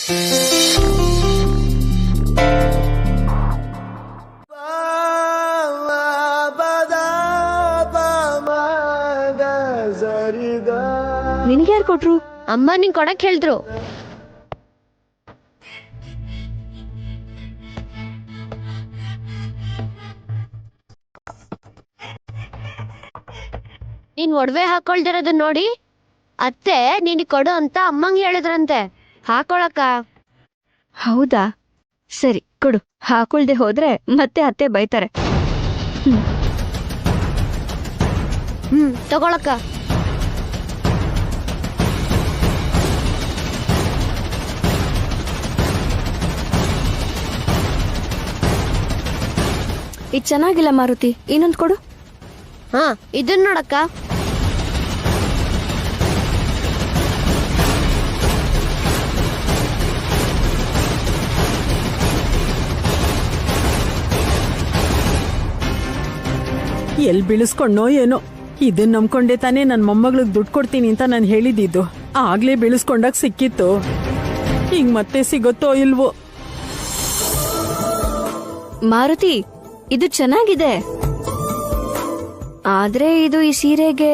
ನಿನ್ಗೆ ಯಾರು ಕೊಟ್ರು? ಅಮ್ಮ ನಿಂಗೆ ಕೊಡಕ್ ಹೇಳಿದ್ರು. ನೀನ್ ಒಡವೆ ಹಾಕೊಳ್ದಿರೋದು ನೋಡಿ ಅತ್ತೆ ನಿನಗೆ ಕೊಡು ಅಂತ ಅಮ್ಮಂಗೆ ಹೇಳಿದ್ರಂತೆ. ಹಾಕೊಳಕ. ಹೌದಾ, ಸರಿ ಕೊಡು. ಹಾಕೊಳ್ದೆ ಹೋದ್ರೆ ಮತ್ತೆ ಅತ್ತೆ ಬೈತಾರೆ. ತಗೊಳಕ. ಇದು ಚೆನ್ನಾಗಿಲ್ಲ ಮಾರುತಿ, ಇನ್ನೊಂದು ಕೊಡು. ಹಾ, ಇದನ್ನ ನೋಡಕ್ಕ. ಎಲ್ ಬೀಳಿಸ್ಕೊಂಡೋ ಏನೋ. ಇದನ್ನ ನಂಬ್ಕೊಂಡೆ ತಾನೇ ನನ್ ಮೊಮ್ಮಗಳಿಗೆ ದುಡ್ಡು ಕೊಡ್ತೀನಿ ಅಂತ ನಾನು ಹೇಳಿದ್ದು. ಆಗ್ಲೇ ಬೀಳಿಸ್ಕೊಂಡಾಗ ಸಿಕ್ಕಿತ್ತು. ಹಿಂಗ್ ಮತ್ತೆ ಸಿಗುತ್ತೋ ಇಲ್ವೋ. ಮಾರುತಿ, ಇದು ಚೆನ್ನಾಗಿದೆ, ಆದ್ರೆ ಇದು ಈ ಸೀರೆಗೆ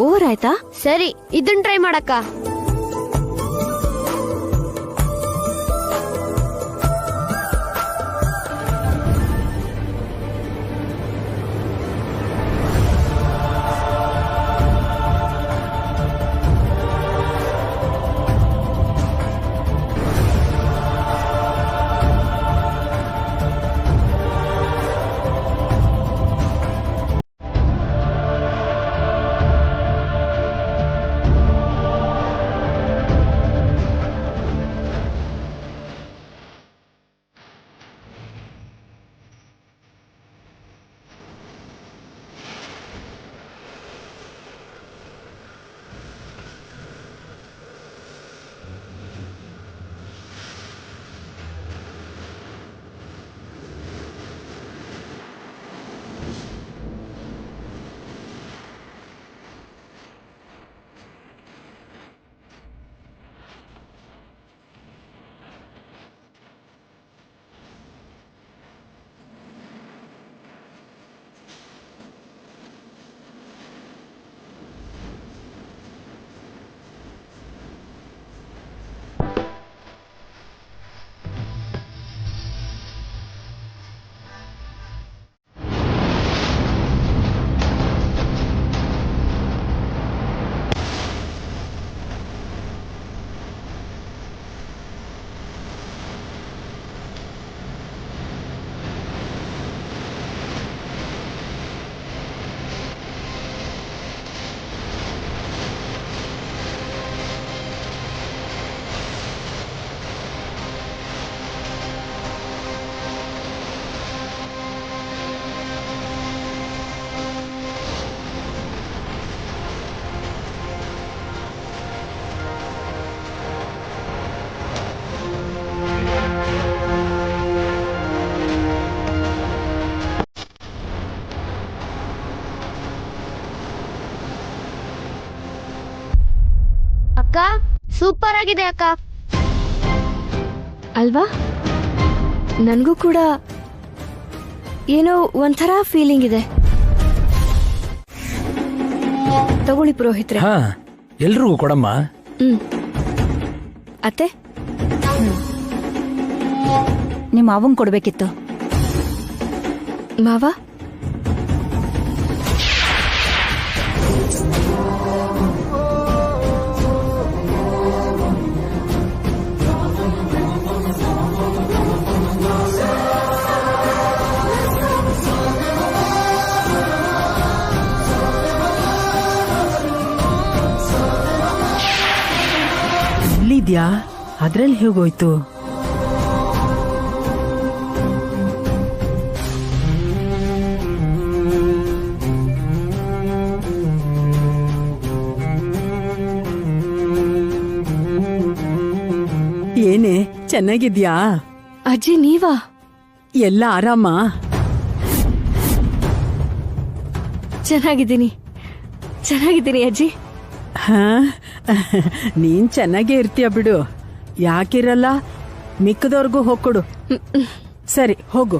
ಓವರ್ ಆಯ್ತಾ? ಸರಿ, ಇದನ್ನ ಟ್ರೈ ಮಾಡಕ್ಕ. ಅಕ್ಕ, ಸೂಪರ್ ಆಗಿದೆ ಅಕ್ಕ. ಅಲ್ವಾ? ನನ್ಗೂ ಕೂಡ ಏನೋ ಒಂಥರ ಫೀಲಿಂಗ್ ಇದೆ. ತಗೊಳ್ಳಿ ಪುರೋಹಿತ್ರೆ. ಹಾ, ಎಲ್ರಿಗೂ ಕೊಡಮ್ಮ. ಅತ್ತೆ, ನಿಮ್ಮ ಮಾವಂಗ್ ಕೊಡ್ಬೇಕಿತ್ತು. ಮಾವ, ಇಲ್ಲಿದ್ಯಾ? ಅದ್ರಲ್ಲಿ ಹೇಗೋಯ್ತು? ಏನೇ, ಚೆನ್ನಾಗಿದ್ಯಾ? ಅಜ್ಜಿ ನೀವಾ? ಎಲ್ಲ ಆರಾಮ? ಚೆನ್ನಾಗಿದ್ದೀನಿ ಅಜ್ಜಿ. ಹಾ, ನೀನ್ ಚೆನ್ನಾಗೇ ಇರ್ತೀಯ ಬಿಡು. ಯಾಕಿರಲ್ಲ, ಮಿಕ್ಕದವ್ರಿಗೂ ಹೋಗ್ಕೊಡು. ಸರಿ, ಹೋಗು.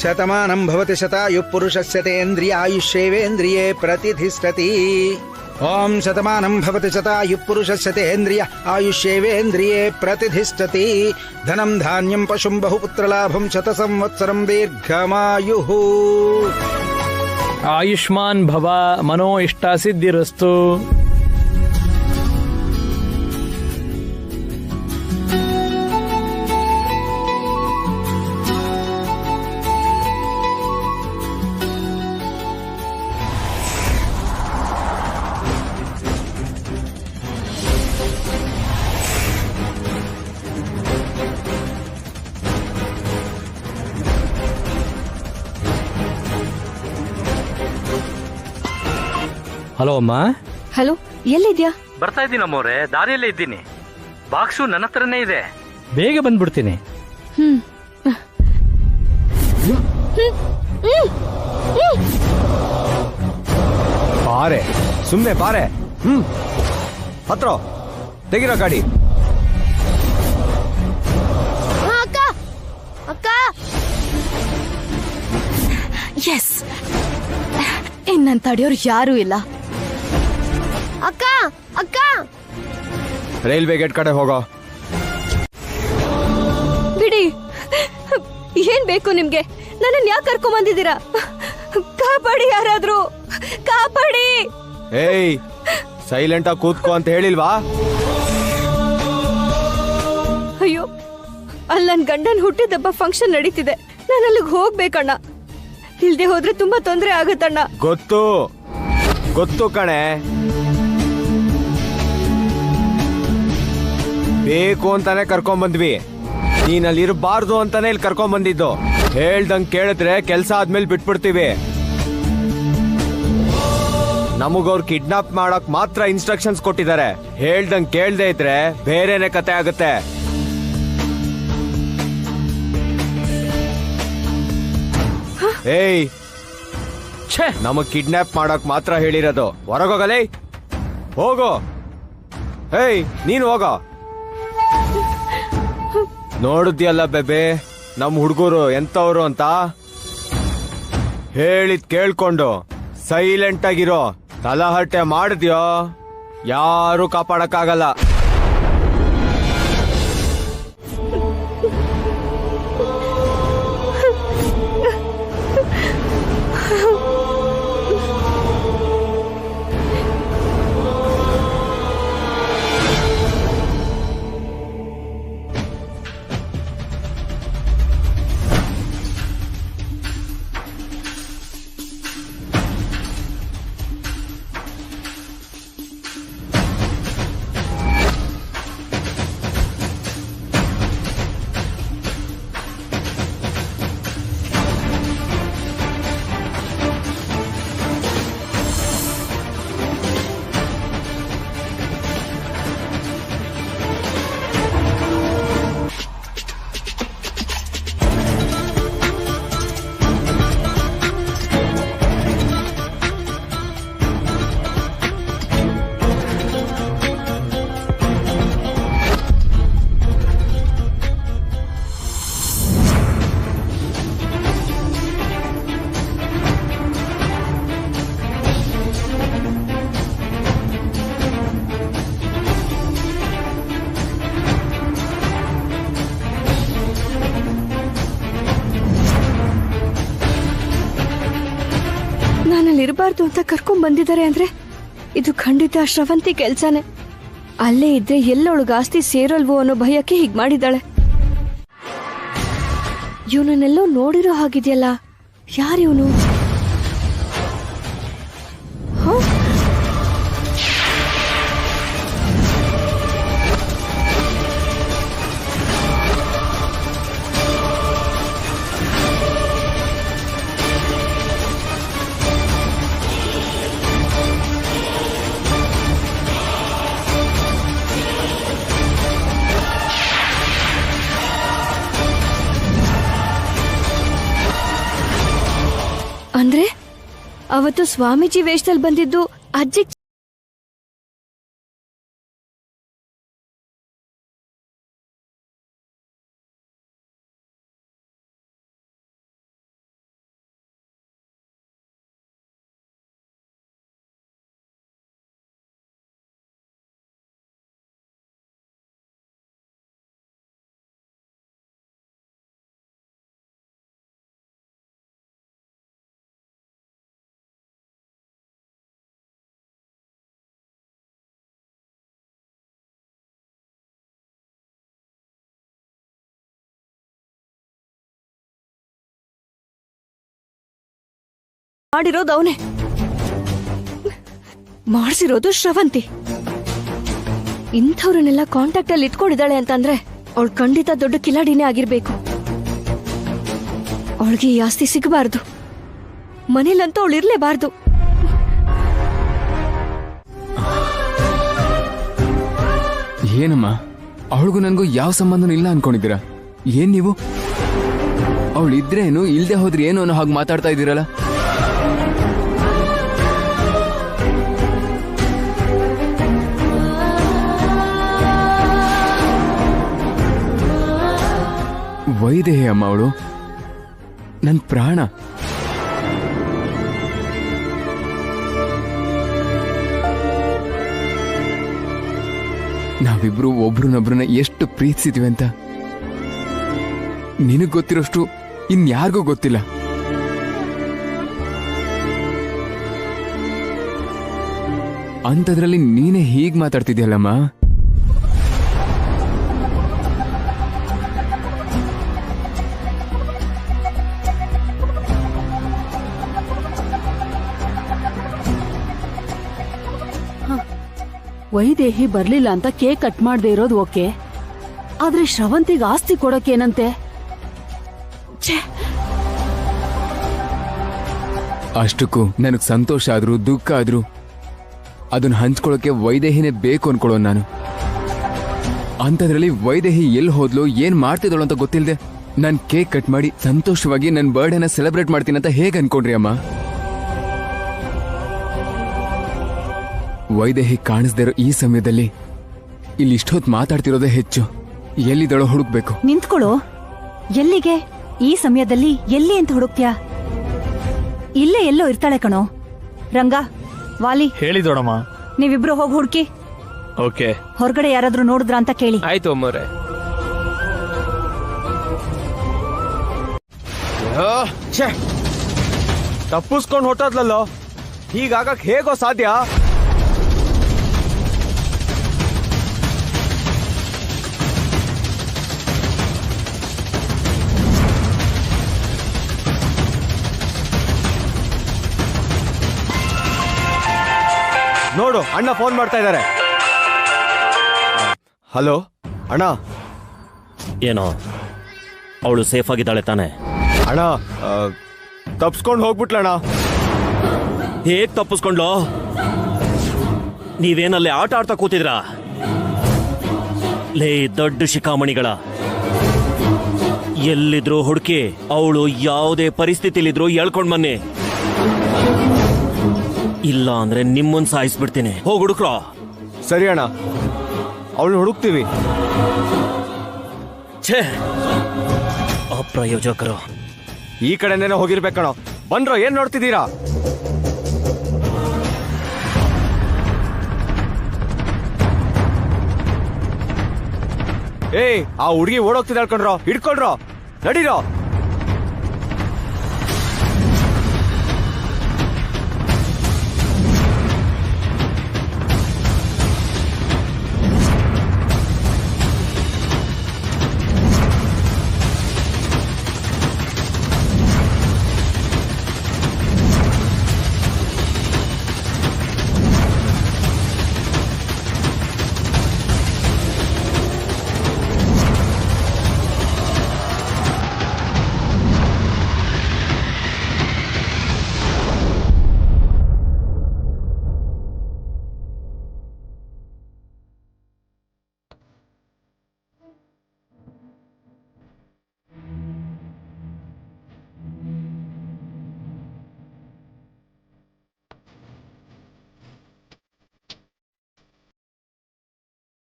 ಶತಮಾನಂ ಭವತಿ ಶತಾಯುಃ ಪುರುಷಸ್ಯ ತೇಂದ್ರಿಯಾಯುಷ್ಯೇವೇಂದ್ರಿಯೇ ಪ್ರತಿಷ್ಠತಿ. ಓಂ ಶತಮಾನಂ ಭವತಿ ಶತಾಯುಃ ಪುರುಷಸ್ಯ ತೇಂದ್ರಿಯ ಆಯುಷ್ಯೇವೇಂದ್ರಿಯೇ ಪ್ರತಿಷ್ಠತಿ. ಧನಂ ಧಾನ್ಯಂ ಪಶುಂ ಬಹುಪುತ್ರಲಾಭಂ ಶತಸಂವತ್ಸರಂ ದೀರ್ಘಮಾಯುಃ. ಆಯುಷ್ಮಾನ್ ಭವ, ಮನೋ ಇಷ್ಟ ಸಿದ್ಧಿರಸ್ತು. ಹಲೋ ಅಮ್ಮ. ಹಲೋ, ಎಲ್ಲಿದ್ಯಾ? ಬರ್ತಾ ಇದ್ದೀನಿ ಅಮ್ಮವ್ರೆ, ದಾರಿಯಲ್ಲೇ ಇದ್ದೀನಿ. ಬಾಕ್ಸು ನನ್ನ ಹತ್ರನೇ ಇದೆ, ಬೇಗ ಬಂದ್ಬಿಡ್ತೀನಿ. ಪಾರೆ, ಸುಮ್ನೆ ಪಾರೆ. ಹತ್ರ ತೆಗಿರೋ ಗಾಡಿ. ಅಕ್ಕ ಅಕ್ಕ, ಎಸ್, ಇನ್ನನ್ ತಡೆಯೋರು ಯಾರೂ ಇಲ್ಲ. ಅಕ್ಕ ಅಕ್ಕ, ರೈಲ್ವೆ ಗೇಟ್ ಕಡೆ ಹೋಗೋ. ಬಿಡಿ. ಏನ್ ಬೇಕು ನಿಮ್ಗೆ? ನನ್ನನ್ನು ಯಾಕೆ ಕರ್ಕೊಂಡ್ ಬಂದಿದ್ದೀರಾ? ಕಾಪಾಡಿ, ಯಾರಾದ್ರೂ ಕಾಪಾಡಿ. ಏಯ್, ಸೈಲೆಂಟ್ ಆಗಿ ಕೂತ್ಕೋ ಅಂತ ಹೇಳಿಲ್ವಾ? ಅಯ್ಯೋ, ಅಲ್ಲಿ ನನ್ ಗಂಡನ್ ಹುಟ್ಟಿದಬ್ಬ ಫಂಕ್ಷನ್ ನಡೀತಿದೆ. ನಾನು ಅಲ್ಲಿಗೆ ಹೋಗ್ಬೇಕಣ್ಣ. ಇಲ್ದೆ ಹೋದ್ರೆ ತುಂಬಾ ತೊಂದರೆ ಆಗತ್ತಣ್ಣ. ಗೊತ್ತು ಗೊತ್ತು ಕಣೆ, ಬೇಕು ಅಂತಾನೆ ಕರ್ಕೊಂಡ್ ಬಂದ್ವಿ. ನೀನ್ ಅಲ್ಲಿ ಇರಬಾರ್ದು ಅಂತಾನೆ ಇಲ್ಲಿ ಕರ್ಕೊಂಡ್ ಬಂದಿದ್ದು. ಹೇಳ್ದಂಗ್ ಕೇಳಿದ್ರೆ ಕೆಲ್ಸ ಆದ್ಮೇಲೆ ಬಿಟ್ಬಿಡ್ತೀವಿ. ನಮಗವ್ರು ಕಿಡ್ನಾಪ್ ಮಾಡಕ್ ಮಾತ್ರ ಇನ್ಸ್ಟ್ರಕ್ಷನ್ಸ್ ಕೊಟ್ಟಿದ್ದಾರೆ. ಹೇಳ್ದಂಗ್ ಕೇಳ್ದೆ ಇದ್ರೆ ಬೇರೆನೆ ಕತೆ ಆಗುತ್ತೆ. ಏಯ್, ಛೇ, ನಮಗ್ ಕಿಡ್ನಾಪ್ ಮಾಡಕ್ ಮಾತ್ರ ಹೇಳಿರೋದು. ಹೊರಗೋಗಲೇ, ಹೋಗೋ. ಏಯ್, ನೀನು ಹೋಗೋ. ನೋಡಿದ್ಯಲ್ಲ ಬೇಬೆ, ನಮ್ ಹುಡುಗರು ಎಂತವ್ರು ಅಂತ. ಹೇಳಿದ್ ಕೇಳ್ಕೊಂಡು ಸೈಲೆಂಟ್ ಆಗಿರೋ. ತಲಹಟ್ಟೆ ಮಾಡಿದ್ಯೋ ಯಾರು ಕಾಪಾಡಕ್ಕಾಗಲ್ಲ. ಇರಬಾರ್ದು ಅಂತ ಕರ್ಕೊಂಡ್ ಬಂದಿದ್ದಾರೆ ಅಂದ್ರೆ ಇದು ಖಂಡಿತ ಶ್ರವಂತಿ ಕೆಲ್ಸನೇ. ಅಲ್ಲೇ ಇದ್ರೆ ಎಲ್ಲೊಳಗ ಆಸ್ತಿ ಸೇರಲ್ವೋ ಅನ್ನೋ ಭಯಕ್ಕೆ ಹೀಗ್ ಮಾಡಿದ್ದಾಳೆ. ಇವನನ್ನೆಲ್ಲೋ ನೋಡಿರೋ ಹಾಗಿದೆಯಲ್ಲ, ಯಾರಿವನು? ಅವತ್ತು ಸ್ವಾಮೀಜಿ ವೇಷದಲ್ಲಿ ಬಂದಿದ್ದು ಅಜ್ಜಿ ಮಾಡಿರೋದು ಅವನೇ, ಮಾಡಿಸಿರೋದು ಶ್ರವಂತಿ. ಇಂಥವ್ರನ್ನೆಲ್ಲ ಕಾಂಟ್ಯಾಕ್ಟ್ ಅಲ್ಲಿ ಇಟ್ಕೊಂಡಿದ್ದಾಳೆ ಅಂತಂದ್ರೆ ಅವಳು ಖಂಡಿತ ದೊಡ್ಡ ಕಿಲಾಡಿನೇ ಆಗಿರ್ಬೇಕು. ಅವಳಿಗೆ ಈ ಆಸ್ತಿ ಸಿಗಬಾರ್ದು, ಮನೇಲಂತೂ ಅವಳು ಇರ್ಲೇಬಾರ್ದು. ಏನಮ್ಮ, ಅವಳಿಗೂ ನನಗೂ ಯಾವ ಸಂಬಂಧನೂ ಇಲ್ಲ ಅನ್ಕೊಂಡಿದ್ದೀರಾ? ಏನ್ ನೀವು ಅವಳು ಇದ್ರೇನು ಇಲ್ದೆ ಹೋದ್ರೆ ಏನು ಅನ್ನೋ ಹಾಗೆ ಮಾತಾಡ್ತಾ ಇದ್ದೀರಲ್ಲ? ವೈದೇಹಿ ಅಮ್ಮ ಅವಳು, ನನ್ ಪ್ರಾಣ. ನಾವಿಬ್ರು ಒಬ್ರನ್ನೊಬ್ರನ್ನ ಎಷ್ಟು ಪ್ರೀತಿಸಿದ್ವಿ ಅಂತ ನಿನಗ್ ಗೊತ್ತಿರೋಷ್ಟು ಇನ್ಯಾರಿಗೂ ಗೊತ್ತಿಲ್ಲ. ಅಂಥದ್ರಲ್ಲಿ ನೀನೇ ಹೀಗ್ ಮಾತಾಡ್ತಿದ್ಯಲ್ಲಮ್ಮ. ವೈದೇಹಿ ಬರ್ಲಿಲ್ಲ ಅಂತ ಕೇಕ್ ಕಟ್ ಮಾಡದೆ ಇರೋದು ಓಕೆ, ಆದ್ರೆ ಶ್ರವಂತಿಗೆ ಆಸ್ತಿ ಕೊಡೋಕೇನಂತೆ? ಅಷ್ಟಕ್ಕೂ ನನಗ್ ಸಂತೋಷ ಆದ್ರೂ ದುಃಖ ಆದ್ರೂ ಅದನ್ನ ಹಂಚ್ಕೊಳ್ಳೋಕೆ ವೈದೇಹಿನೇ ಬೇಕು ಅನ್ಕೊಳ್ಳೋ ನಾನು. ಅಂಥದ್ರಲ್ಲಿ ವೈದೇಹಿ ಎಲ್ಲಿ ಹೋದ್ಲು, ಏನ್ ಮಾಡ್ತಿದ್ದಳು ಅಂತ ಗೊತ್ತಿಲ್ಲದೆ ನಾನ್ ಕೇಕ್ ಕಟ್ ಮಾಡಿ ಸಂತೋಷವಾಗಿ ನನ್ನ ಬರ್ಡೇನ ಸೆಲೆಬ್ರೇಟ್ ಮಾಡ್ತೀನಿ ಅಂತ ಹೇಗೆ ಅನ್ಕೊಂಡ್ರಿ ಅಮ್ಮ? ವೈದೇಹಿ ಕಾಣಿಸ್ದೇ ಇರೋ ಈ ಸಮಯದಲ್ಲಿ ಇಲ್ಲಿ ಇಷ್ಟೊತ್ತು ಮಾತಾಡ್ತಿರೋದೇ ಹೆಚ್ಚು. ಎಲ್ಲಿದಳೋ ಹುಡುಕ್ಬೇಕು. ನಿಂತ್ಕೊಳ್ಳೋ. ಎಲ್ಲಿಗೆ ಈ ಸಮಯದಲ್ಲಿ? ಎಲ್ಲಿ ಅಂತ ಹುಡುಕ್ತ್ಯಾ? ಇಲ್ಲೇ ಎಲ್ಲೋ ಇರ್ತಾಳೆ ಕಣೋ. ರಂಗ, ವಾಲಿ, ಹೇಳಿ ದೊಡಮ್ಮ. ನೀವಿಬ್ರು ಹೋಗಿ ಹುಡುಕಿ. ಓಕೆ. ಹೊರಗಡೆ ಯಾರಾದ್ರೂ ನೋಡಿದ್ರ ಅಂತ ಕೇಳಿ. ಆಯ್ತು ಅಮ್ಮವ್ರೆ. ತಪ್ಪಿಸ್ಕೊಂಡು ಹೊಟ್ಟೋದ್ಲಲ್ಲೋ, ಹೀಗಾಗಕ್ ಹೇಗೋ ಸಾಧ್ಯ? ನೋಡು, ಅಣ್ಣ ಫೋನ್ ಮಾಡ್ತಾ ಇದ್ದಾರೆ. ಹಲೋ ಅಣ್ಣ. ಏನೋ, ಅವಳು ಸೇಫ್ ಆಗಿದ್ದಾಳೆ ತಾನೆ? ಅಣ್ಣ ತಪ್ಸ್ಕೊಂಡು ಹೋಗ್ಬಿಟ್ಲಣ್ಣ. ಹೇಗ್ ತಪ್ಪಿಸ್ಕೊಂಡ್ಲು? ನೀವೇನಲ್ಲಿ ಆಟ ಆಡ್ತಾ ಕೂತಿದ್ರಾ? ಲೇ ದೊಡ್ಡ ಶಿಖಾಮಣಿಗಳ, ಎಲ್ಲಿದ್ರು ಹುಡುಕಿ ಅವಳು ಯಾವುದೇ ಪರಿಸ್ಥಿತಿಲಿದ್ರು ಹೇಳ್ಕೊಂಡ್ ಬನ್ನಿ. ಇಲ್ಲ ಅಂದ್ರೆ ನಿಮ್ಮನ್ ಸಾಯಿಸ್ಬಿಡ್ತೀನಿ. ಹೋಗಿ ಹುಡುಕ್ರೋ. ಸರಿ ಅಣ್ಣ, ಅವಳು ಹುಡುಕ್ತೀವಿ. ಛೇ, ಅಪ್ರಯೋಜಕರು. ಈ ಕಡೆನೇನೋ ಹೋಗಿರ್ಬೇಕಣ. ಬಂದ್ರೋ, ಏನ್ ನೋಡ್ತಿದ್ದೀರಾ? ಏಯ್, ಆ ಹುಡುಗಿ ಓಡೋಗ್ತಿದ್ದಾಳ್ ಕಣ್ರೋ, ಹಿಡ್ಕೊಳ್ರೋ, ನಡೀರೋ.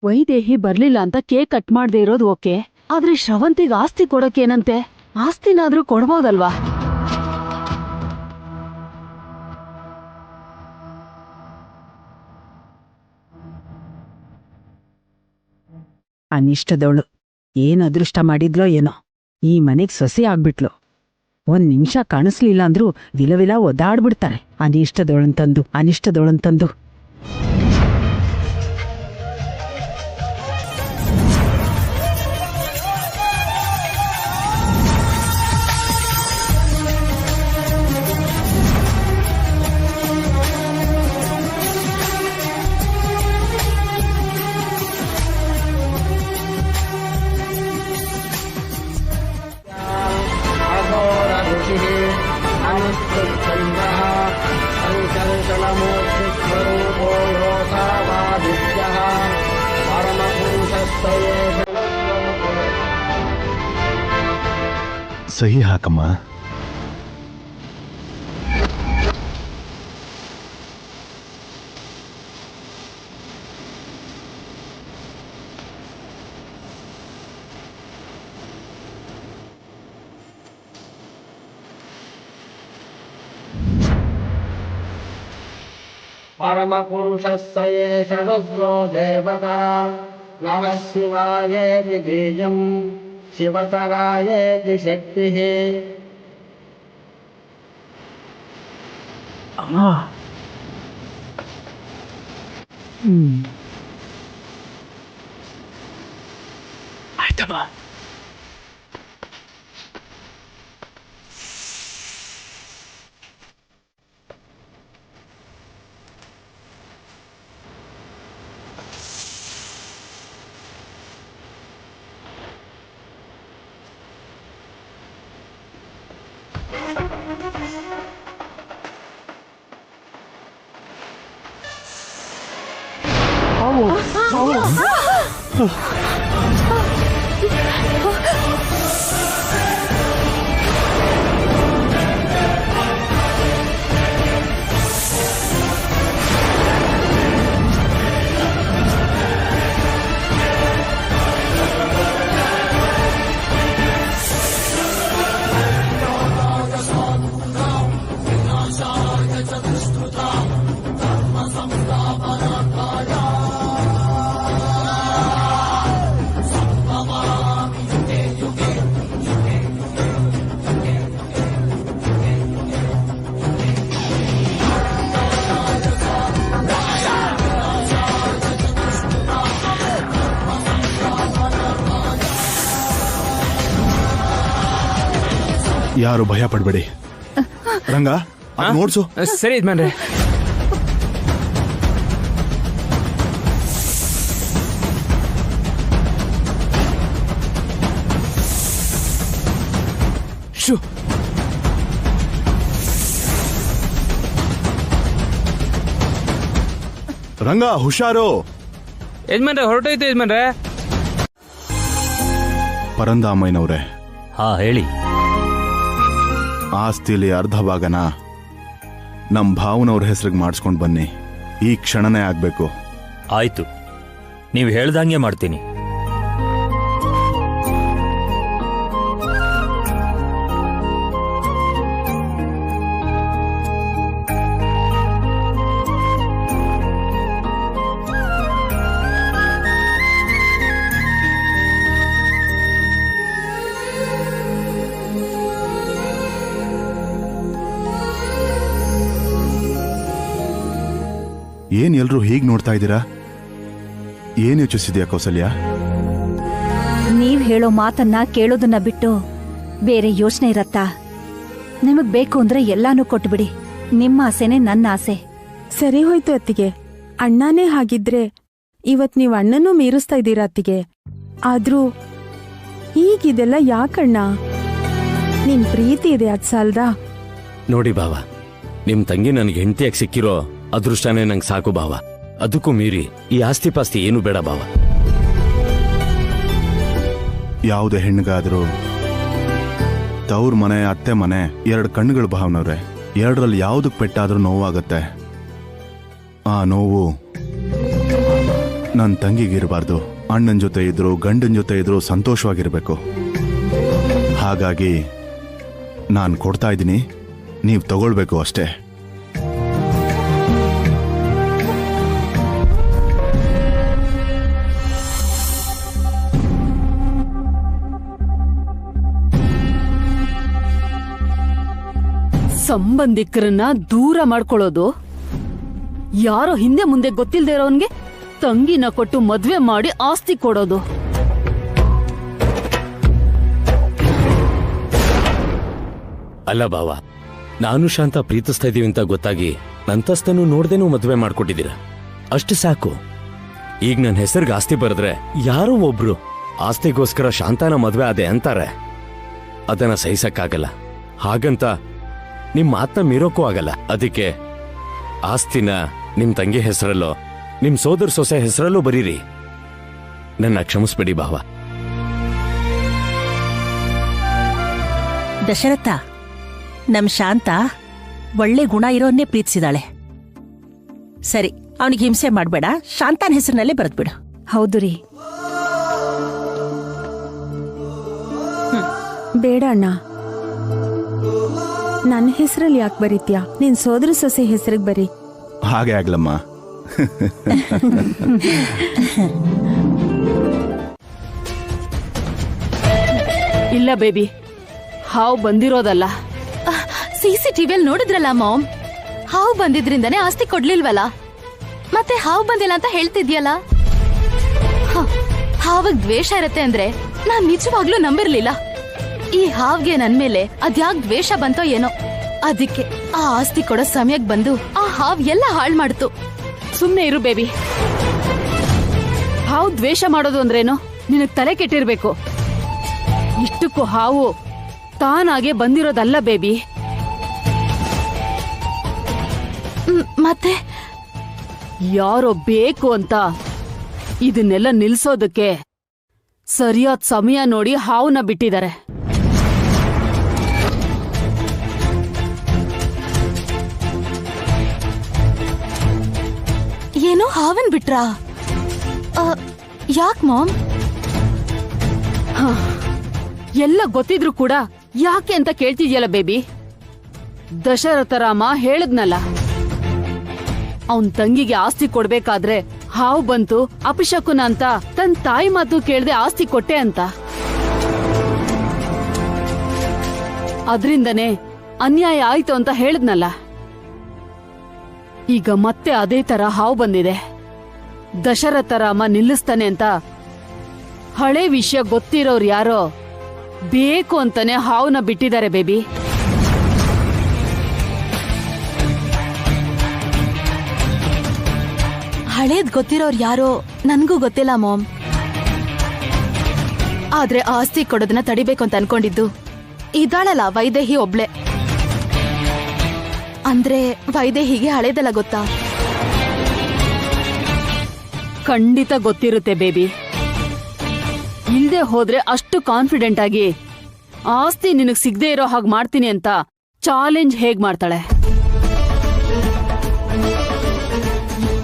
ವೈದೇಹಿ ಬರ್ಲಿಲ್ಲ ಅಂತ ಕೇಕ್ ಕಟ್ ಮಾಡದೆ ಇರೋದು ಓಕೆ, ಆದ್ರೆ ಶ್ರವಂತಿಗೆ ಆಸ್ತಿ ಕೊಡಕ್ಕೇನಂತೆ? ಆಸ್ತಿನಾದ್ರೂ ಕೊಡ್ಬೋದಲ್ವಾ? ಅನಿಷ್ಟದವಳು ಏನ್ ಅದೃಷ್ಟ ಮಾಡಿದ್ಲೋ ಏನೋ, ಈ ಮನೆಗ್ ಸೊಸೆ ಆಗ್ಬಿಟ್ಲು. ಒಂದ್ ನಿಮಿಷ ಕಾಣಿಸ್ಲಿಲ್ಲ ಅಂದ್ರೂ ವಿಲವಿಲ ಒದ್ದಾಡ್ಬಿಡ್ತಾರೆ. ಅನಿಷ್ಟದವಳಂತಂದು ಸಹಿ ಹಾಕಮ್ಮ. परमपुरुषस्य सर्वज्ञो देवता नमः शिवायेति बीजम् शिवतरायेति शक्तिः. ಆಯ್ತಮ್ಮ. ಯಾರು ಭಯ ಪಡ್ಬೇಡಿ. ರಂಗ ನೋಡ್ಸು. ಸರಿ ಯಜಮಾನ್ರೆ. ರಂಗ ಹುಷಾರು. ಯಜಮಾನ್ರೆ ಹೊರಟೋಯ್ತು ಯಜಮಾನ್ರೆ. ಪರಂದಾಮಯ್ಯನವ್ರೆ. ಹಾ ಹೇಳಿ. ಆಸ್ತಿಲಿ ಅರ್ಧ ಭಾಗನ ನಮ್ ಭಾವನವ್ರ ಹೆಸರಿಗೆ ಮಾಡಿಸ್ಕೊಂಡು ಬನ್ನಿ. ಈ ಕ್ಷಣನೇ ಆಗ್ಬೇಕು. ಆಯ್ತು, ನೀವು ಹೇಳ್ದಂಗೆ ಮಾಡ್ತೀನಿ. ಏನ್ ಎಲ್ರೂ ಹೀಗ್ ನೋಡ್ತಾ ಇದ್ದೀರಾ? ಏನ್ ಯೋಚಿಸಿದ್ಯಾ ಕೌಸಲ್ಯ? ನೀವ್ ಹೇಳೋ ಮಾತನ್ನ ಕೇಳೋದನ್ನ ಬಿಟ್ಟು ಬೇರೆ ಯೋಚನೆ ಇರತ್ತಾ? ನಿಮಗ್ ಬೇಕು ಅಂದ್ರೆ ಎಲ್ಲಾನು ಕೊಟ್ಬಿಡಿ. ನಿಮ್ಮ ಆಸೆನೆ ನನ್ನ ಆಸೆ. ಸರಿ ಹೋಯ್ತು ಅತ್ತಿಗೆ. ಅಣ್ಣನೇ ಹಾಗಿದ್ರೆ ಇವತ್ ನೀವ್ ಅಣ್ಣನೂ ಮೀರಿಸ್ತಾ ಇದ್ದೀರಾ ಅತ್ತಿಗೆ. ಆದ್ರೂ ಈಗಿದೆಲ್ಲ ಯಾಕಣ್ಣ? ನಿಮ್ ಪ್ರೀತಿ ಇದೆ ಅದ್ ಸಾಲ್ದಾ? ನೋಡಿ ಬಾವ, ನಿಮ್ ತಂಗಿ ನನ್ಗೆ ಹೆಂಡತಿಯಾಗಿ ಸಿಕ್ಕಿರೋ ಅದೃಷ್ಟನೇ ನಂಗೆ ಸಾಕು ಬಾವ. ಅದಕ್ಕೂ ಮೀರಿ ಈ ಆಸ್ತಿ ಪಾಸ್ತಿ ಏನು ಬೇಡ ಬಾವ. ಯಾವುದೇ ಹೆಣ್ಣಿಗಾದ್ರೂ ತವ್ರ ಮನೆ ಅತ್ತೆ ಮನೆ ಎರಡು ಕಣ್ಣುಗಳು ಭಾವನವ್ರೆ. ಎರಡರಲ್ಲಿ ಯಾವುದಕ್ಕೆ ಪೆಟ್ಟಾದ್ರೂ ನೋವಾಗತ್ತೆ. ಆ ನೋವು ನನ್ನ ತಂಗಿಗಿರಬಾರ್ದು. ಅಣ್ಣನ ಜೊತೆ ಇದ್ರು ಗಂಡನ ಜೊತೆ ಇದ್ರು ಸಂತೋಷವಾಗಿರ್ಬೇಕು. ಹಾಗಾಗಿ ನಾನು ಕೊಡ್ತಾ ಇದ್ದೀನಿ, ನೀವು ತಗೊಳ್ಬೇಕು ಅಷ್ಟೇ. ಸಂಬಂಧಿಕರನ್ನ ದೂರ ಮಾಡ್ಕೊಳ್ಳೋದು, ಯಾರೋ ಹಿಂದೆ ಮುಂದೆ ಗೊತ್ತಿಲ್ಲದೆ ಇರೋನ್ಗೆ ತಂಗಿನ ಕೊಟ್ಟು ಮದ್ವೆ ಮಾಡಿ ಆಸ್ತಿ ಕೊಡೋದು. ಅಲ್ಲ ಬಾವ, ನಾನು ಶಾಂತ ಪ್ರೀತಿಸ್ತಾ ಇದೀವಿ ಅಂತ ಗೊತ್ತಾಗಿ ನಂತಸ್ತನ್ನು ನೋಡ್ದೇನೂ ಮದ್ವೆ ಮಾಡ್ಕೊಟ್ಟಿದ್ದೀರ, ಅಷ್ಟು ಸಾಕು. ಈಗ ನನ್ನ ಹೆಸರಿಗೆ ಆಸ್ತಿ ಬರೆದ್ರೆ ಯಾರೋ ಒಬ್ರು ಆಸ್ತಿಗೋಸ್ಕರ ಶಾಂತಾನ ಮದ್ವೆ ಆದೆ ಅಂತಾರೆ. ಅದನ್ನ ಸಹಿಸಕ್ಕಾಗಲ್ಲ. ಹಾಗಂತ ನಿಮ್ ಮಾತನ್ನ ಮೀರೋಕ್ಕೂ ಆಗಲ್ಲ. ಅದಕ್ಕೆ ಆಸ್ತಿನ ನಿಮ್ ತಂಗಿ ಹೆಸರಲ್ಲೋ ನಿಮ್ ಸೋದರ ಸೊಸೆ ಹೆಸರಲ್ಲೂ ಬರೀರಿ. ನನ್ನ ಕ್ಷಮಿಸ್ಬಿಡಿ ಬಾವ. ದಶರಥ, ನಮ್ ಶಾಂತ ಒಳ್ಳೆ ಗುಣ ಇರೋನ್ನೇ ಪ್ರೀತಿಸಿದಾಳೆ. ಸರಿ, ಅವನಿಗೆ ಹಿಂಸೆ ಮಾಡ್ಬೇಡ, ಶಾಂತಾನ್ ಹೆಸರಿನಲ್ಲೇ ಬರೆದ್ಬಿಡು. ಹೌದು ರೀ. ಬೇಡ ಅಣ್ಣ, ನನ್ನ ಹೆಸರಲ್ಲಿ ಯಾಕೆ ಬರೀತ್ಯಾ? ನಿನ್ ಸೋದರ ಸೊಸೆ ಹೆಸರಿಗೆ ಬರೀ. ಹಾಗೆ ಆಗ್ಲಮ್ಮ. ಇಲ್ಲ ಬೇಬಿ, ಹಾವು ಬಂದಿರೋದಲ್ಲ. CCTVಯಲ್ಲಿ ನೋಡಿದ್ರಲ್ಲ ಮಾಮ್, ಹಾವು ಬಂದಿದ್ರಿಂದನೇ ಆಸ್ತಿ ಕೊಡ್ಲಿಲ್ವಲ್ಲ, ಮತ್ತೆ ಹಾವು ಬಂದಿಲ್ಲ ಅಂತ ಹೇಳ್ತಿದ್ಯಲ್ಲ. ಹಾವಿಗ್ ದ್ವೇಷ ಇರತ್ತೆ ಅಂದ್ರೆ ನಾನ್ ನಿಜವಾಗ್ಲೂ ನಂಬಿರ್ಲಿಲ್ಲ. ಈ ಹಾವ್ಗೆ ನನ್ ಮೇಲೆ ಅದ್ಯಾಕ್ ದ್ವೇಷ ಬಂತೋ ಏನೋ, ಅದಕ್ಕೆ ಆ ಆಸ್ತಿ ಕೊಡೋ ಸಮಯಕ್ಕೆ ಬಂದು ಆ ಹಾವ್ ಎಲ್ಲ ಹಾಳ್ ಮಾಡ್ತು. ಸುಮ್ನೆ ಇರು ಬೇಬಿ. ಹಾವು ದ್ವೇಷ ಮಾಡೋದು ಅಂದ್ರೇನು? ನಿನಗ್ ತಲೆ ಕೆಟ್ಟಿರ್ಬೇಕು. ಇಷ್ಟಕ್ಕೂ ಹಾವು ತಾನಾಗೆ ಬಂದಿರೋದಲ್ಲ ಬೇಬಿ. ಮತ್ತೆ ಯಾರೋ ಬೇಕು ಅಂತ ಇದನ್ನೆಲ್ಲ ನಿಲ್ಸೋದಕ್ಕೆ ಸರಿಯಾದ ಸಮಯ ನೋಡಿ ಹಾವನ್ನ ಬಿಟ್ಟಿದ್ದಾರೆ. ಏನೋ ಹಾವನ್ ಬಿಟ್ರಾ? ಯಾಕ್ ಮಾಮ್? ಎಲ್ಲ ಗೊತ್ತಿದ್ರು ಕೂಡ ಯಾಕೆ ಅಂತ ಕೇಳ್ತಿದ್ಯಲ್ಲ ಬೇಬಿ. ದಶರಥ ರಾಮ ಹೇಳದ್ನಲ್ಲ, ಅವನ್ ತಂಗಿಗೆ ಆಸ್ತಿ ಕೊಡ್ಬೇಕಾದ್ರೆ ಹಾವು ಬಂತು ಅಪಶಕುನ ಅಂತ ತನ್ ತಾಯಿ ಮಾತು ಕೇಳ್ದೆ ಆಸ್ತಿ ಕೊಟ್ಟೆ ಅಂತ. ಅದ್ರಿಂದನೇ ಅನ್ಯಾಯ ಆಯ್ತು ಅಂತ ಹೇಳದ್ನಲ್ಲ. ಈಗ ಮತ್ತೆ ಅದೇ ತರ ಹಾವು ಬಂದಿದೆ. ದಶರಥ ರಾಮ ನಿಲ್ಲಿಸ್ತಾನೆ ಅಂತ ಹಳೆ ವಿಷಯ ಗೊತ್ತಿರೋರು ಯಾರೋ ಬೇಕು ಅಂತಾನೆ ಹಾವನ್ನ ಬಿಟ್ಟಿದ್ದಾರೆ ಬೇಬಿ. ಹಳೇದ್ ಗೊತ್ತಿರೋರು ಯಾರೋ ನನ್ಗೂ ಗೊತ್ತಿಲ್ಲ ಮಾಮ್. ಆದ್ರೆ ಆಸ್ತಿ ಕೊಡೋದನ್ನ ತಡಿಬೇಕು ಅಂತ ಅನ್ಕೊಂಡಿದ್ದು ಇದಾಳಲ್ಲ ವೈದೇಹಿ ಒಬ್ಳೆ. ಅಂದ್ರೆ ವೈದೇಹಿಗೆ ಹಳೇದಲ್ಲ ಗೊತ್ತಾ? ಖಂಡಿತ ಗೊತ್ತಿರುತ್ತೆ ಬೇಬಿ. ಇಲ್ದೆ ಹೋದ್ರೆ ಅಷ್ಟು ಕಾನ್ಫಿಡೆಂಟ್ ಆಗಿ ಆಸ್ತಿ ನಿನಗ್ ಸಿಗದೆ ಇರೋ ಹಾಗೆ ಮಾಡ್ತೀನಿ ಅಂತ ಚಾಲೆಂಜ್ ಹೇಗ್ ಮಾಡ್ತಾಳೆ?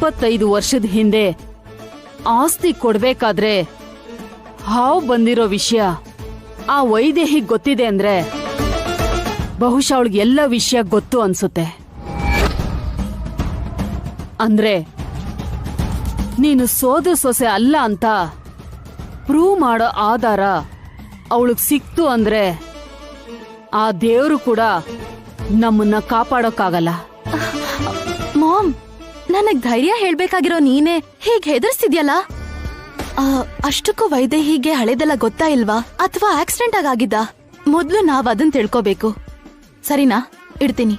25 ವರ್ಷದ ಹಿಂದೆ ಆಸ್ತಿ ಕೊಡ್ಬೇಕಾದ್ರೆ ಹಾವು ಬಂದಿರೋ ವಿಷಯ ಆ ವೈದೇಹಿಗ್ ಗೊತ್ತಿದೆ ಅಂದ್ರೆ ಬಹುಶಃ ಅವಳಿಗೆ ಎಲ್ಲ ವಿಷಯ ಗೊತ್ತು ಅನ್ಸುತ್ತೆ. ಅಂದ್ರೆ ನೀನು ಸೋದರ ಸೊಸೆ ಅಲ್ಲ ಅಂತ ಪ್ರೂವ್ ಮಾಡೋ ಆಧಾರ ಅವಳಿಗೆ ಸಿಕ್ತು ಅಂದ್ರೆ ಆ ದೇವ್ರು ಕೂಡ ನಮ್ಮನ್ನ ಕಾಪಾಡೋಕ್ಕಾಗಲ್ಲ. ಮಾಮ್, ನನಗ್ ಧೈರ್ಯ ಹೇಳ್ಬೇಕಾಗಿರೋ ನೀನೇ ಹೀಗ್ ಹೆದರ್ಸ್ತಿದ್ಯಲ್ಲ. ಅಷ್ಟಕ್ಕೂ ವೈದೇಹಿಗೆ ಹಳೇದೆಲ್ಲ ಗೊತ್ತಾ ಇಲ್ವಾ, ಅಥವಾ ಆಕ್ಸಿಡೆಂಟ್ ಆಗಿದ್ದ? ಮೊದ್ಲು ನಾವ್ ಅದನ್ ತಿಳ್ಕೋಬೇಕು. ಸರಿನಾ? ಇಡ್ತೀನಿ.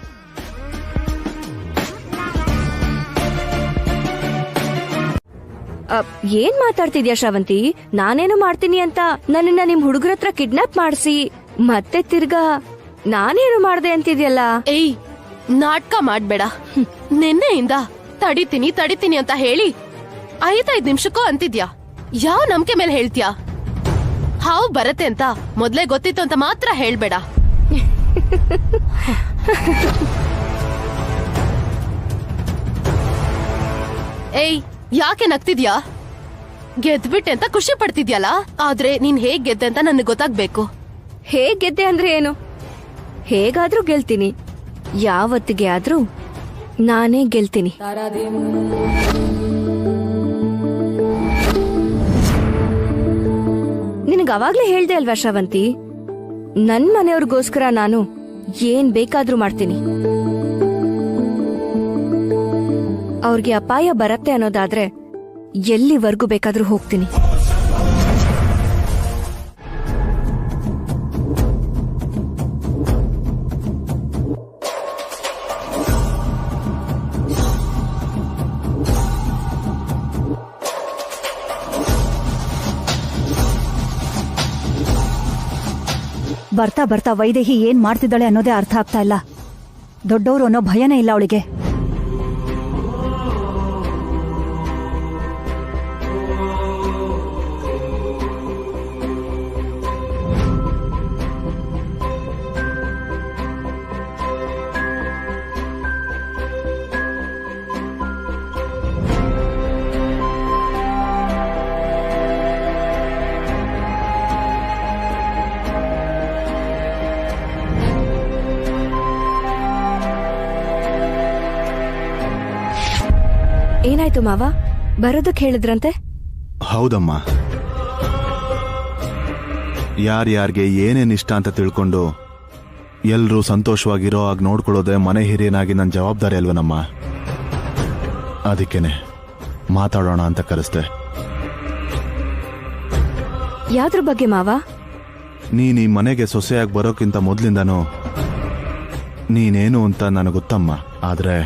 ಏನ್ ಮಾತಾಡ್ತಿದ್ಯಾ ಶ್ರಾವಂತಿ? ನಾನೇನು ಮಾಡ್ತೀನಿ ಅಂತ ನನ್ನನ್ನ ನಿಮ್ ಹುಡುಗರ ಹತ್ರ ಕಿಡ್ನಾಪ್ ಮಾಡಿಸಿ ಮತ್ತೆ ತಿರ್ಗಾ ನಾನೇನು ಮಾಡ್ದೆ ಅಂತಿದ್ಯಲ್ಲ. ಏಯ್, ನಾಟಕ ಮಾಡ್ಬೇಡ. ನಿನ್ನೆಯಿಂದ ತಡಿತೀನಿ ಅಂತ ಹೇಳಿ 5 ನಿಮಿಷಕ್ಕೂ ಅಂತಿದ್ಯಾ. ಯಾವ ನಂಬಿಕೆ ಮೇಲೆ ಹೇಳ್ತೀಯಾ? ಹಾವು ಬರತ್ತೆ ಅಂತ ಮೊದ್ಲೇ ಗೊತ್ತಿತ್ತು ಅಂತ ಮಾತ್ರ ಹೇಳ್ಬೇಡ. ಏಯ್, ಯಾಕೆ ನಗ್ತಿದ್ಯಾ? ಗೆದ್ಬಿಟ್ಟೆ ಅಂತ ಖುಷಿ ಪಡ್ತಿದ್ಯಲ್ಲ, ಆದ್ರೆ ನೀನ್ ಹೇಗ್ ಗೆದ್ದೆ ಅಂತ ನನಗೆ ಗೊತ್ತಾಗ್ಬೇಕು. ಹೇಗ್ ಗೆದ್ದೆ ಅಂದ್ರೆ ಏನು? ಹೇಗಾದ್ರೂ ಗೆಲ್ತೀನಿ, ಯಾವತ್ತಿಗೆ ಆದ್ರೂ ನಾನೇ ಗೆಲ್ತೀನಿ. ನಿನಗ್ ಅವಾಗ್ಲೇ ಹೇಳ್ದೆ ಅಲ್ವಾ ಶ್ರವಂತಿ, ನನ್ ಮನೆಯವ್ರಿಗೋಸ್ಕರ ನಾನು ಏನ್ ಬೇಕಾದ್ರೂ ಮಾಡ್ತೀನಿ. ಅವ್ರಿಗೆ ಅಪಾಯ ಬರತ್ತೆ ಅನ್ನೋದಾದ್ರೆ ಎಲ್ಲಿವರೆಗೂ ಬೇಕಾದ್ರೂ ಹೋಗ್ತೀನಿ. ಬರ್ತಾ ಬರ್ತಾ ವೈದೇಹಿ ಏನ್ ಮಾಡ್ತಿದ್ದಾಳೆ ಅನ್ನೋದೇ ಅರ್ಥ ಆಗ್ತಾ ಇಲ್ಲ. ದೊಡ್ಡವರು ಅನ್ನೋ ಭಯನೇ ಇಲ್ಲ ಅವಳಿಗೆ. ಏನಾಯ್ತು ಮಾವ, ಬರೋದಕ್ ಹೇಳಿದ್ರಂತೆ? ಹೌದಮ್ಮ, ಯಾರ್ಯಾರಿಗೆ ಏನೇನ್ ಇಷ್ಟ ಅಂತ ತಿಳ್ಕೊಂಡು ಎಲ್ರೂ ಸಂತೋಷವಾಗಿರೋ ಹಾಗೆ ನೋಡ್ಕೊಳ್ಳೋದೆ ಮನೆ ಹಿರಿಯನಾಗಿ ನನ್ನ ಜವಾಬ್ದಾರಿ ಅಲ್ವನಮ್ಮ. ಅದಕ್ಕೇನೆ ಮಾತಾಡೋಣ ಅಂತ ಕರೆಸ್ದೆ. ಯಾವ್ದ್ರ ಬಗ್ಗೆ ಮಾವ? ನೀನ್ ಈ ಮನೆಗೆ ಸೊಸೆಯಾಗಿ ಬರೋಕ್ಕಿಂತ ಮೊದ್ಲಿಂದನೂ ನೀನೇನು ಅಂತ ನನಗೆ ಗೊತ್ತಮ್ಮ. ಆದ್ರೆ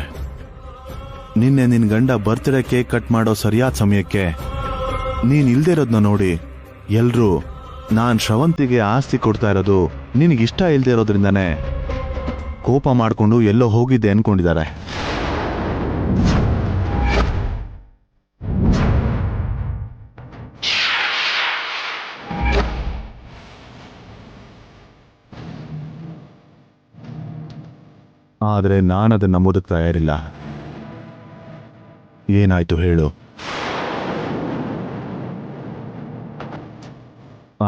ನಿನ್ನೆ ನಿನ್ ಗಂಡ ಬರ್ತ್ಡೇ ಕೇಕ್ ಕಟ್ ಮಾಡೋ ಸರಿಯಾದ ಸಮಯಕ್ಕೆ ನೀನ್ ಇಲ್ದೇ ಇರೋದ್ನ ನೋಡಿ ಎಲ್ರೂ ನಾನ್ ಶ್ರವಂತಿಗೆ ಆಸ್ತಿ ಕೊಡ್ತಾ ಇರೋದು ನಿನಗಿಷ್ಟ ಇಲ್ದೇ ಇರೋದ್ರಿಂದಾನೆ ಕೋಪ ಮಾಡ್ಕೊಂಡು ಎಲ್ಲೋ ಹೋಗಿದ್ದೆ ಅನ್ಕೊಂಡಿದ್ದಾರೆ. ಆದ್ರೆ ನಾನದನ್ನ ನಂಬೋದಕ್ಕೆ ತಯಾರಿಲ್ಲ. ಏನಾಯ್ತು ಹೇಳು?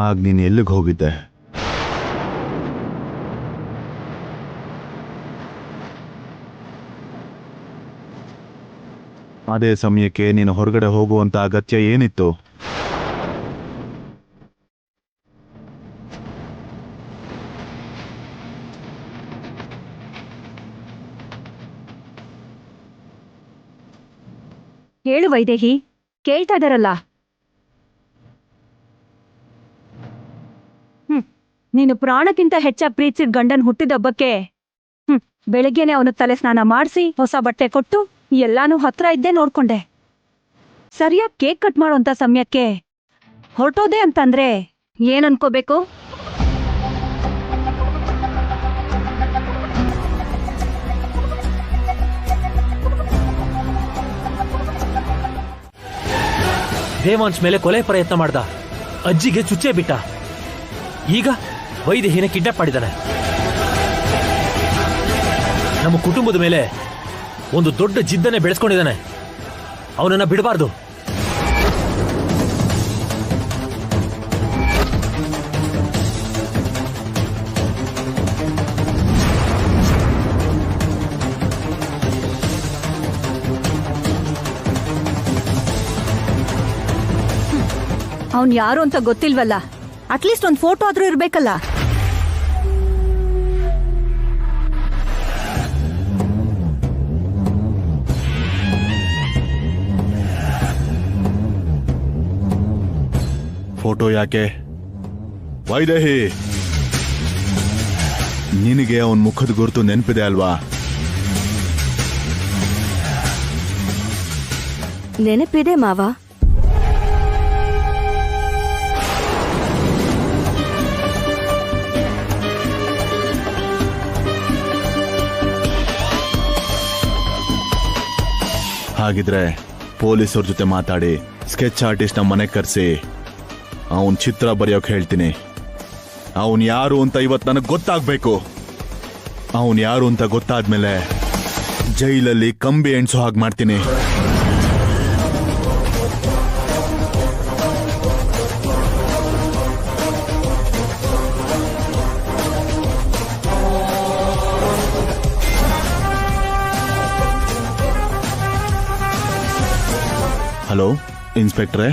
ಆಗ ನೀನು ಎಲ್ಲಿಗೆ ಹೋಗಿದ್ದೆ? ಅದೇ ಸಮಯಕ್ಕೆ ನೀನು ಹೊರಗಡೆ ಹೋಗುವಂತ ಅಗತ್ಯ ಏನಿತ್ತು? ಹೇಳು ವೈದೇಹಿ, ಕೇಳ್ತಾ ಇದಾರಲ್ಲ. ನೀನು ಪ್ರಾಣಕ್ಕಿಂತ ಹೆಚ್ಚಾಗಿ ಪ್ರೀತಿಸಿದ ಗಂಡನ್ ಹುಟ್ಟಿದಬ್ಬಕ್ಕೆ ಬೆಳಗ್ಗೆನೆ ಅವನ ತಲೆ ಸ್ನಾನ ಮಾಡಿಸಿ ಹೊಸ ಬಟ್ಟೆ ಕೊಟ್ಟು ಎಲ್ಲಾನು ಹತ್ರ ಇದ್ದೇ ನೋಡ್ಕೊಂಡೆ. ಸರಿಯಾಗಿ ಕೇಕ್ ಕಟ್ ಮಾಡೋಂತ ಸಮಯಕ್ಕೆ ಹೊರಟೋದೆ ಅಂತಂದ್ರೆ ಏನ್ ಅನ್ಕೋಬೇಕು? ದೇವಾಂಶ್ ಮೇಲೆ ಕೊಲೆ ಪ್ರಯತ್ನ ಮಾಡ್ದ, ಅಜ್ಜಿಗೆ ಚುಚ್ಚೆ ಬಿಟ್ಟ, ಈಗ ವೈದೇಹಿನ ಕಿಡ್ನಾಪ್ ಮಾಡಿದ್ದಾನೆ. ನಮ್ಮ ಕುಟುಂಬದ ಮೇಲೆ ಒಂದು ದೊಡ್ಡ ಜಿದ್ದನೆ ಬೆಳೆಸ್ಕೊಂಡಿದ್ದಾನೆ. ಅವನನ್ನ ಬಿಡಬಾರ್ದು. ಅವನ್ ಯಾರು ಅಂತ ಗೊತ್ತಿಲ್ವಲ್ಲ, ಅಟ್ಲೀಸ್ಟ್ ಒಂದ್ ಫೋಟೋ ಆದ್ರೂ ಇರ್ಬೇಕಲ್ಲ. ಫೋಟೋ ಯಾಕೆ? ವೈದೇಹಿ, ನಿನಗೆ ಅವನ್ ಮುಖದ ಗುರುತು ನೆನಪಿದೆ ಅಲ್ವಾ? ನೆನಪಿದೆ ಮಾವ. ಹಾಗಿದ್ರೆ ಪೊಲೀಸವ್ರ ಜೊತೆ ಮಾತಾಡಿ ಸ್ಕೆಚ್ ಆರ್ಟಿಸ್ಟ್ ನ ಮನೆಗೆ ಕರೆಸಿ ಅವನ್ ಚಿತ್ರ ಬರೆಯೋಕೆ ಹೇಳ್ತೀನಿ. ಅವನ್ ಯಾರು ಅಂತ ಇವತ್ತು ನನಗೆ ಗೊತ್ತಾಗ್ಬೇಕು. ಅವನ್ ಯಾರು ಅಂತ ಗೊತ್ತಾದ್ಮೇಲೆ ಜೈಲಲ್ಲಿ ಕಂಬಿ ಎಣ್ಸೋ ಹಾಗೆ ಮಾಡ್ತೀನಿ. ಹಲೋ ಇನ್ಸ್ಪೆಕ್ಟ್ರೇ,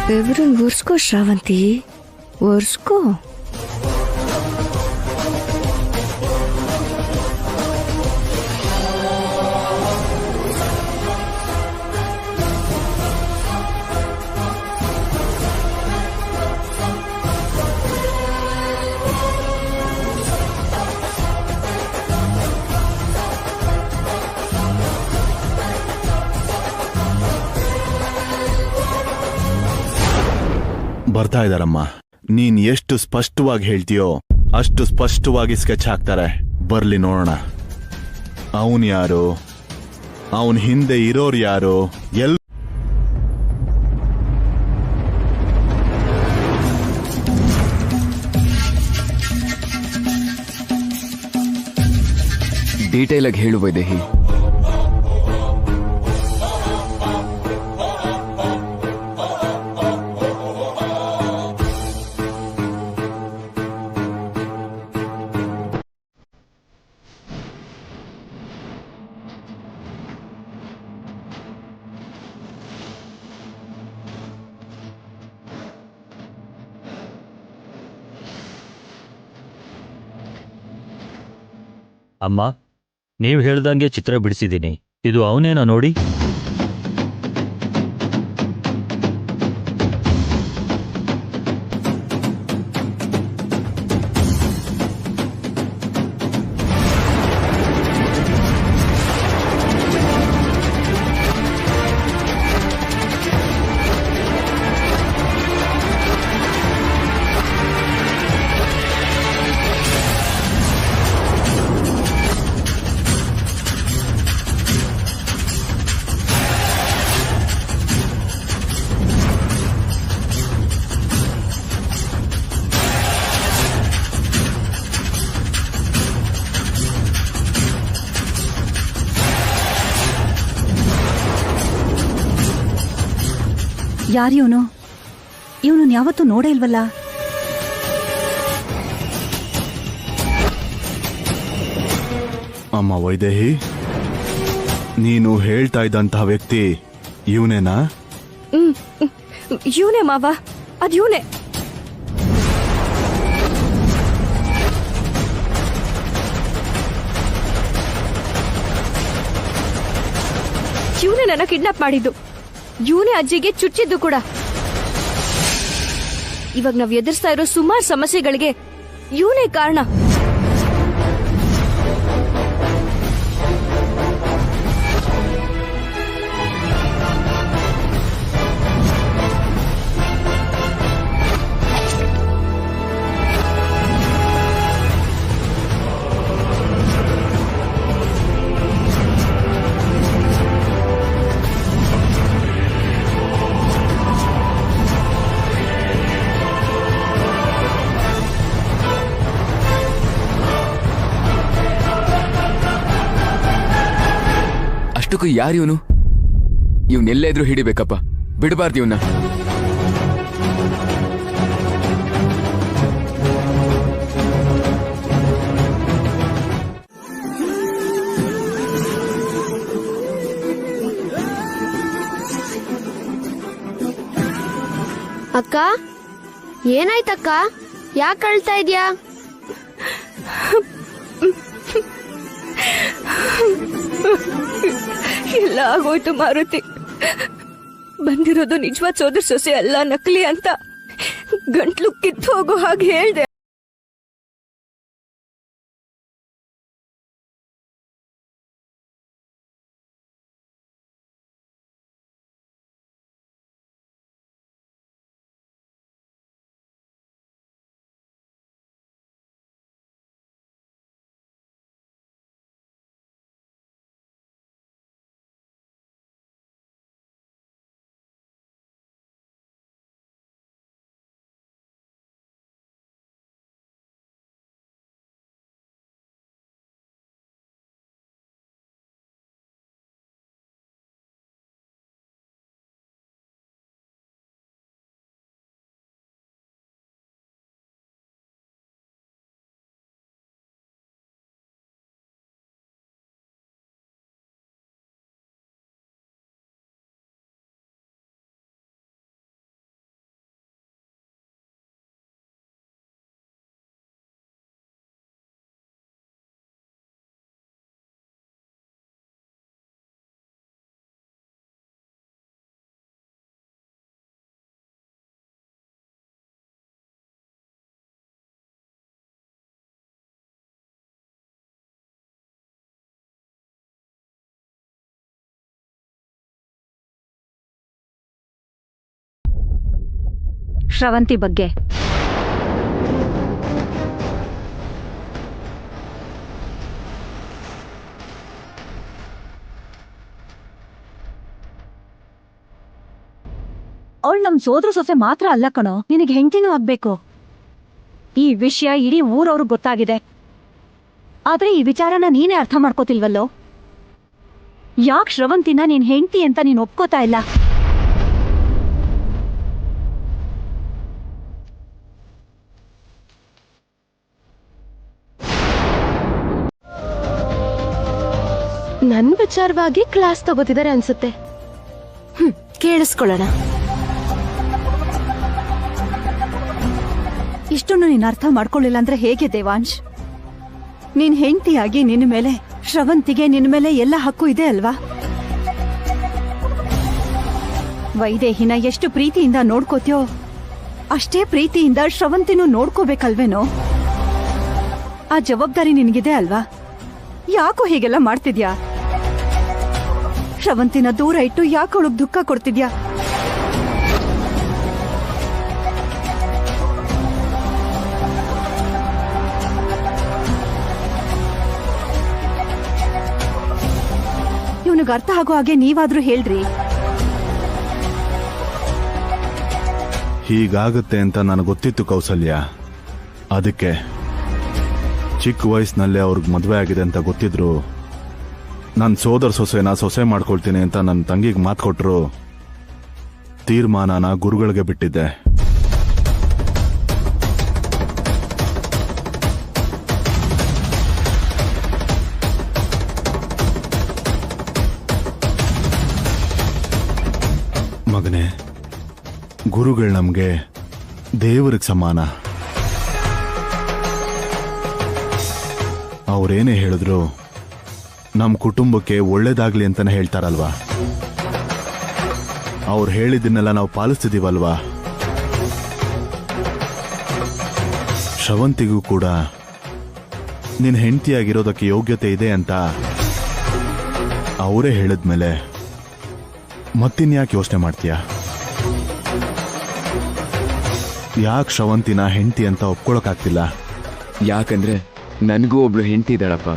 ಬೆವರನ್ ಒರ್ಸ್ಕೋ ಶ್ರಾವಂತಿ, ಒರ್ಸ್ಕೋ. ಬರ್ತಾ ಇದಾರಮ್ಮ. ನೀನ್ ಎಷ್ಟು ಸ್ಪಷ್ಟವಾಗಿ ಹೇಳ್ತೀಯೋ ಅಷ್ಟು ಸ್ಪಷ್ಟವಾಗಿ ಸ್ಕೆಚ್ ಹಾಕ್ತಾರೆ. ಬರ್ಲಿ ನೋಡೋಣ. ಅವನ್ ಯಾರು, ಅವನ್ ಹಿಂದೆ ಇರೋರು ಯಾರು, ಡೀಟೇಲ್ ಆಗಿ ಹೇಳು ವೈದೇಹಿ. ಅಮ್ಮ, ನೀವು ಹೇಳ್ದಂಗೆ ಚಿತ್ರ ಬಿಡಿಸಿದ್ದೀನಿ. ಇದು ಅವನೇನಾ ನೋಡಿ. ಯಾರಿವನು? ಇವನು ಯಾವತ್ತೂ ನೋಡೇ ಇಲ್ವಲ್ಲ. ಅಮ್ಮ ವೈದೇಹಿ, ನೀನು ಹೇಳ್ತಾ ಇದ್ದಂತಹ ವ್ಯಕ್ತಿ ಇವನೇನಾ? ಇವನೇ ಮಾವ, ಅದ್ ಇವನೇ. ಇವನೇ ನನ್ನ ಕಿಡ್ನಾಪ್ ಮಾಡಿದ್ದು. ಇವನೇ ಅಜ್ಜಿಗೆ ಚುಚ್ಚಿದ್ದು ಕೂಡ. ಇವಾಗ ನಾವ್ ಎದುರಿಸ್ತಾ ಇರೋ ಸುಮಾರು ಸಮಸ್ಯೆಗಳಿಗೆ ಇವನೇ ಕಾರಣ. ಅಷ್ಟಕ್ಕೂ ಯಾರಿವನು? ಇವನ್ನೆಲ್ಲ ಇದ್ರೂ ಹಿಡಿಬೇಕಪ್ಪ, ಬಿಡಬಾರ್ದು ಇವನ್ನ. ಅಕ್ಕ, ಏನಾಯ್ತಕ್ಕ? ಯಾಕೆ ಅಳ್ತಾ ಇದ್ಯಾ? ಎಲ್ಲ ಆಗೋಯ್ತು ಮಾರುತಿ. ಬಂದಿರೋದು ನಿಜವಾದ ಸೋದರ ಸೊಸೆ ಅಲ್ಲ, ನಕಲಿ ಅಂತ ಗಂಟ್ಲು ಕಿತ್ತು ಹೋಗೋ ಹಾಗೆ ಹೇಳ್ದೆ. ಶ್ರವಂತಿ ಬಗ್ಗೆ. ಅವಳು ನಮ್ ಸೋದ್ರ ಸೊಸೆ ಮಾತ್ರ ಅಲ್ಲ ಕಣೋ, ನಿನಗೆ ಹೆಂಡತಿನೂ ಆಗ್ಬೇಕು. ಈ ವಿಷಯ ಇಡೀ ಊರವ್ರಿಗೆ ಗೊತ್ತಾಗಿದೆ. ಆದ್ರೆ ಈ ವಿಚಾರನ ನೀನೇ ಅರ್ಥ ಮಾಡ್ಕೋತಿಲ್ವಲ್ಲೋ. ಯಾಕೆ ಶ್ರವಂತಿನ ನೀನ್ ಹೆಂಡತಿ ಅಂತ ನೀನ್ ಒಪ್ಕೋತಾ ಇಲ್ಲ? ನನ್ ವಿಚಾರವಾಗಿ ಕ್ಲಾಸ್ ತಗೋತಿದ್ದಾರೆ ಅನ್ಸುತ್ತೆ. ಕೇಳಿಸ್ಕೊಳ್ಳೋಣ. ಇಷ್ಟನ್ನು ನೀನ್ ಅರ್ಥ ಮಾಡ್ಕೊಳ್ಳಿಲ್ಲ ಅಂದ್ರೆ ಹೇಗೆ ದೇವಾಂಶ್? ನೀನ್ ಹೆಂಡತಿಯಾಗಿ ನಿನ್ನ ಮೇಲೆ, ಶ್ರವಂತಿಗೆ ನಿನ್ನ ಮೇಲೆ ಎಲ್ಲ ಹಕ್ಕು ಇದೆ ಅಲ್ವಾ? ವೈದೇಹಿನ ಎಷ್ಟು ಪ್ರೀತಿಯಿಂದ ನೋಡ್ಕೋತ್ಯೋ ಅಷ್ಟೇ ಪ್ರೀತಿಯಿಂದ ಶ್ರವಂತಿನೂ ನೋಡ್ಕೋಬೇಕಲ್ವೇನೋ? ಆ ಜವಾಬ್ದಾರಿ ನಿನಗಿದೆ ಅಲ್ವಾ? ಯಾಕೋ ಹೀಗೆಲ್ಲ ಮಾಡ್ತಿದ್ಯಾ? ಶ್ರವಂತಿನ ದೂರ ಇಟ್ಟು ಯಾಕೆ ಅವಳಿಗೆ ದುಃಖ ಕೊಡ್ತಿದ್ಯಾ? ಇವನಿಗೆ ಅರ್ಥ ಆಗೋ ಹಾಗೆ ನೀವಾದ್ರೂ ಹೇಳ್ರಿ. ಹೀಗಾಗುತ್ತೆ ಅಂತ ನನಗೆ ಗೊತ್ತಿತ್ತು ಕೌಸಲ್ಯ. ಅದಕ್ಕೆ ಚಿಕ್ಕ ವಯಸ್ಸಿನಲ್ಲೇ ಅವ್ರಿಗೆ ಮದುವೆ ಆಗಿದೆ ಅಂತ ಗೊತ್ತಿದ್ರು ನನ್ನ ಸೋದರ ಸೊಸೆನ ಸೊಸೆ ಮಾಡ್ಕೊಳ್ತೀನಿ ಅಂತ ನನ್ನ ತಂಗಿಗೆ ಮಾತು ಕೊಟ್ಟರು. ತೀರ್ಮಾನನ ಗುರುಗಳಿಗೆ ಬಿಟ್ಟಿದ್ದೆ. ಮಗನೇ, ಗುರುಗಳು ನಮಗೆ ದೇವರಿಗೆ ಸಮಾನ. ಅವರೇನೇ ಹೇಳಿದ್ರು ನಮ್ಮ ಕುಟುಂಬಕ್ಕೆ ಒಳ್ಳೇದಾಗ್ಲಿ ಅಂತಾನೆ ಹೇಳ್ತಾರಲ್ವಾ. ಅವ್ರು ಹೇಳಿದ್ದನ್ನೆಲ್ಲ ನಾವು ಪಾಲಿಸ್ತಿದೀವಲ್ವಾ. ಶ್ರವಂತಿಗೂ ಕೂಡ ನಿನ್ನ ಹೆಂಡತಿಯಾಗಿರೋದಕ್ಕೆ ಯೋಗ್ಯತೆ ಇದೆ ಅಂತ ಅವರೇ ಹೇಳಿದ್ಮೇಲೆ ಮತ್ತಿನ್ಯಾಕೆ ಯೋಚನೆ ಮಾಡ್ತೀಯಾ? ಯಾಕೆ ಶ್ರವಂತಿನ ಹೆಂಡತಿ ಅಂತ ಒಪ್ಕೊಳಕ್ಕಾಗ್ತಿಲ್ಲ? ಯಾಕಂದ್ರೆ ನನಗೂ ಒಬ್ಳು ಹೆಂಡತಿ ಇದ್ದಾಳಪ್ಪ.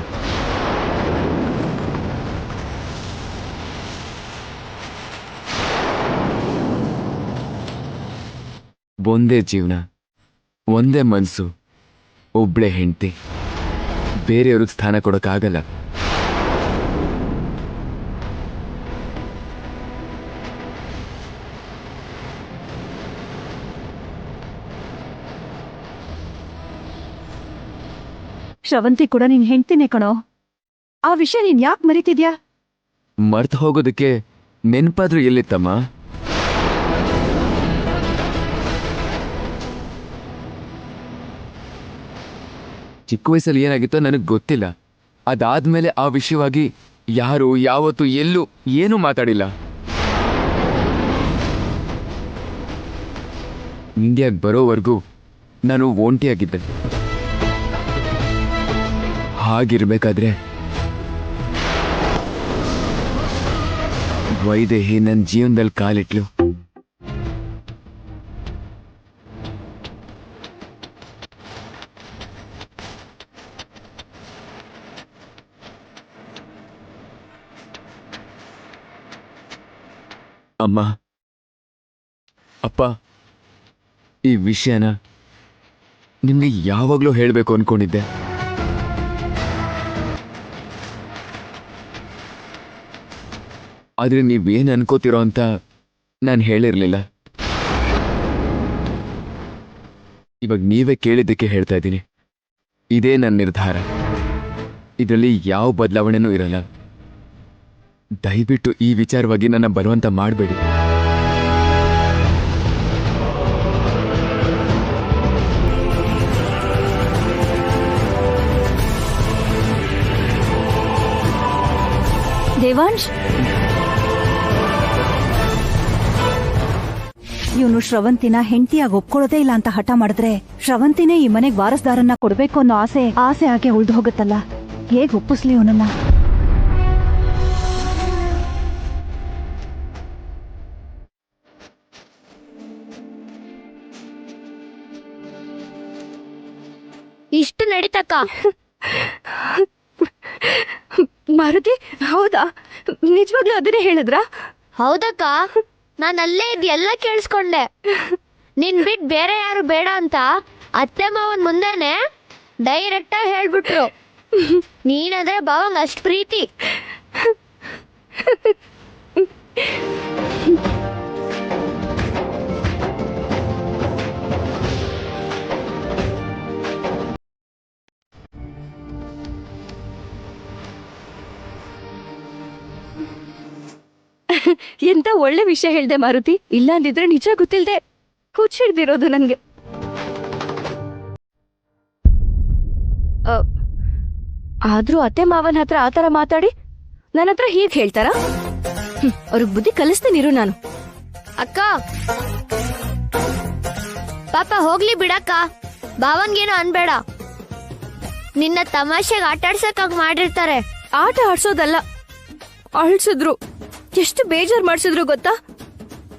ಒಂದೇ ಜೀವನ, ಒಂದೇ ಮನಸ್ಸು, ಒಬ್ಳೆ ಹೆಂಡತಿ. ಬೇರೆಯವ್ರಿಗೆ ಸ್ಥಾನ ಕೊಡೋಕ್ಕಾಗಲ್ಲ. ಶ್ರವಂತಿ ಕೂಡ ನಿನ್ ಹೆಂಡ್ತಿನೇ ಕಣೋ. ಆ ವಿಷಯ ನೀನ್ ಯಾಕೆ ಮರಿತಿದ್ಯಾ? ಮರ್ತು ಹೋಗೋದಕ್ಕೆ ನೆನ್ಪಾದ್ರೂ ಎಲ್ಲಿತ್ತಮ್ಮ? ಚಿಕ್ಕ ವಯಸ್ಸಲ್ಲಿ ಏನಾಗಿತ್ತೋ ನನಗೆ ಗೊತ್ತಿಲ್ಲ. ಅದಾದ್ಮೇಲೆ ಆ ವಿಷಯವಾಗಿ ಯಾರು ಯಾವತ್ತು ಎಲ್ಲೂ ಏನೂ ಮಾತಾಡಿಲ್ಲ. ಇಂಡಿಯಾಗೆ ಬರೋವರೆಗೂ ನಾನು ಒಂಟಿಯಾಗಿದ್ದೆ. ಹಾಗಿರ್ಬೇಕಾದ್ರೆ ವೈದೇಹಿ ನನ್ನ ಜೀವನದಲ್ಲಿ ಕಾಲಿಟ್ಲು. ಅಮ್ಮ, ಅಪ್ಪ, ಈ ವಿಷಯನ ನಿಮ್ಗೆ ಯಾವಾಗಲೂ ಹೇಳಬೇಕು ಅನ್ಕೊಂಡಿದ್ದೆ. ಆದ್ರೆ ನೀವೇನು ಅನ್ಕೋತಿರೋ ಅಂತ ನಾನು ಹೇಳಿರ್ಲಿಲ್ಲ. ಇವಾಗ ನೀವೇ ಕೇಳಿದ್ದಕ್ಕೆ ಹೇಳ್ತಾ ಇದ್ದೀನಿ. ಇದೇ ನನ್ನ ನಿರ್ಧಾರ. ಇದರಲ್ಲಿ ಯಾವ ಬದಲಾವಣೆನೂ ಇರಲ್ಲ. ದಯವಿಟ್ಟು ಈ ವಿಚಾರವಾಗಿ ನನ್ನ ಬರುವಂತ ಮಾಡಬೇಡಿ. ದೇವಾಂಶ್, ಇವನು ಶ್ರವಂತಿನ ಹೆಂಡತಿಯಾಗಿ ಒಪ್ಕೊಳ್ಳೋದೇ ಇಲ್ಲ ಅಂತ ಹಠ ಮಾಡಿದ್ರೆ ಶ್ರವಂತಿನೇ ಈ ಮನೆಗೆ ವಾರಸ್ದಾರನ್ನ ಕೊಡ್ಬೇಕು ಅನ್ನೋ ಆಸೆ ಆಕೆ ಉಳ್ದು ಹೋಗುತ್ತಲ್ಲ. ಹೇಗ್ ಒಪ್ಪಿಸ್ಲಿ ಇವನನ್ನ? ಇಷ್ಟು ನಡೀತಕ್ಕ. ಮಾರುತಿ, ಹೌದಾ? ನಿಜವಾಗ್ಲೂ ಅದನ್ನೇ ಹೇಳಿದ್ರಾ? ಹೌದಕ್ಕ, ನಾನು ಅಲ್ಲೇ ಇದ್ ಎಲ್ಲ ಕೇಳಿಸ್ಕೊಂಡೆ. ನಿನ್ ಬಿಟ್ ಬೇರೆ ಯಾರು ಬೇಡ ಅಂತ ಅತ್ತೆ ಮಾವನ್ ಮುಂದೆನೆ ಡೈರೆಕ್ಟ್ ಆಗಿ ಹೇಳ್ಬಿಟ್ರು. ನೀನಂದ್ರೆ ಭಾವಂಗ್ ಅಷ್ಟ್ ಪ್ರೀತಿ. ಎಂತ ಒಳ್ಳೆ ವಿಷಯ ಹೇಳ್ದೆ ಮಾರುತಿ. ಇಲ್ಲ ಅಂದಿದ್ರೆ ನಿಜ ಗೊತ್ತಿಲ್ದೆ ಹುಚ್ಚಿಡ್ದಿರೋದು ನನ್ಗೆ. ಆದ್ರೂ ಅತ್ತೆ ಮಾವನ ಹತ್ರ ಆತರ ಮಾತಾಡಿ ನನ್ನ ಹತ್ರ ಹೀಗ್ ಹೇಳ್ತಾರ? ಅವ್ರಿಗೆ ಬುದ್ಧಿ ಕಲಿಸ್ತೀನಿರು ನಾನು. ಅಕ್ಕ ಪಾಪ ಹೋಗ್ಲಿ ಬಿಡಕ್ಕ, ಭಾವನ್ಗೇನು ಅನ್ಬೇಡ. ನಿನ್ನ ತಮಾಷೆಗೆ ಆಟಾಡ್ಸಕ್ ಮಾಡಿರ್ತಾರೆ. ಆಟ ಆಡ್ಸೋದಲ್ಲ, ಅಳ್ಸಿದ್ರು, ಎಷ್ಟು ಬೇಜಾರ್ ಮಾಡ್ಸಿದ್ರು ಗೊತ್ತಾ?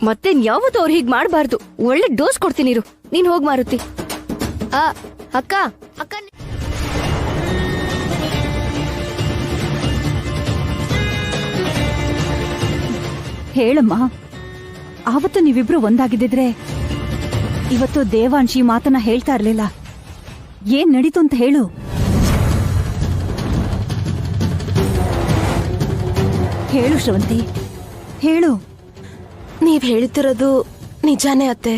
ಮತ್ತೆ ಯಾವತ್ತೂ ಅವ್ರು ಹೀಗ್ ಮಾಡ್ಬಾರ್ದು. ಒಳ್ಳೆ ಡೋಸ್ ಕೊಡ್ತೀನಿರು. ನೀನ್ ಹೋಗ್ ಮಾರುತಿ. ಅಕ್ಕ ಅಕ್ಕ ಹೇಳಮ್ಮ, ಆವತ್ತು ನೀವಿಬ್ರು ಒಂದಾಗಿದ್ದಿದ್ರೆ ಇವತ್ತು ದೇವಾಂಶಿ ಮಾತನ್ನ ಹೇಳ್ತಾ ಇರ್ಲಿಲ್ಲ. ಏನ್ ನಡೀತು ಅಂತ ಹೇಳು. ಹೇಳು ಶ್ರವಂತಿ, ಹೇಳು. ನೀವ್ ಹೇಳ್ತಿರೋದು ನಿಜಾನೇ ಅತ್ತೆ.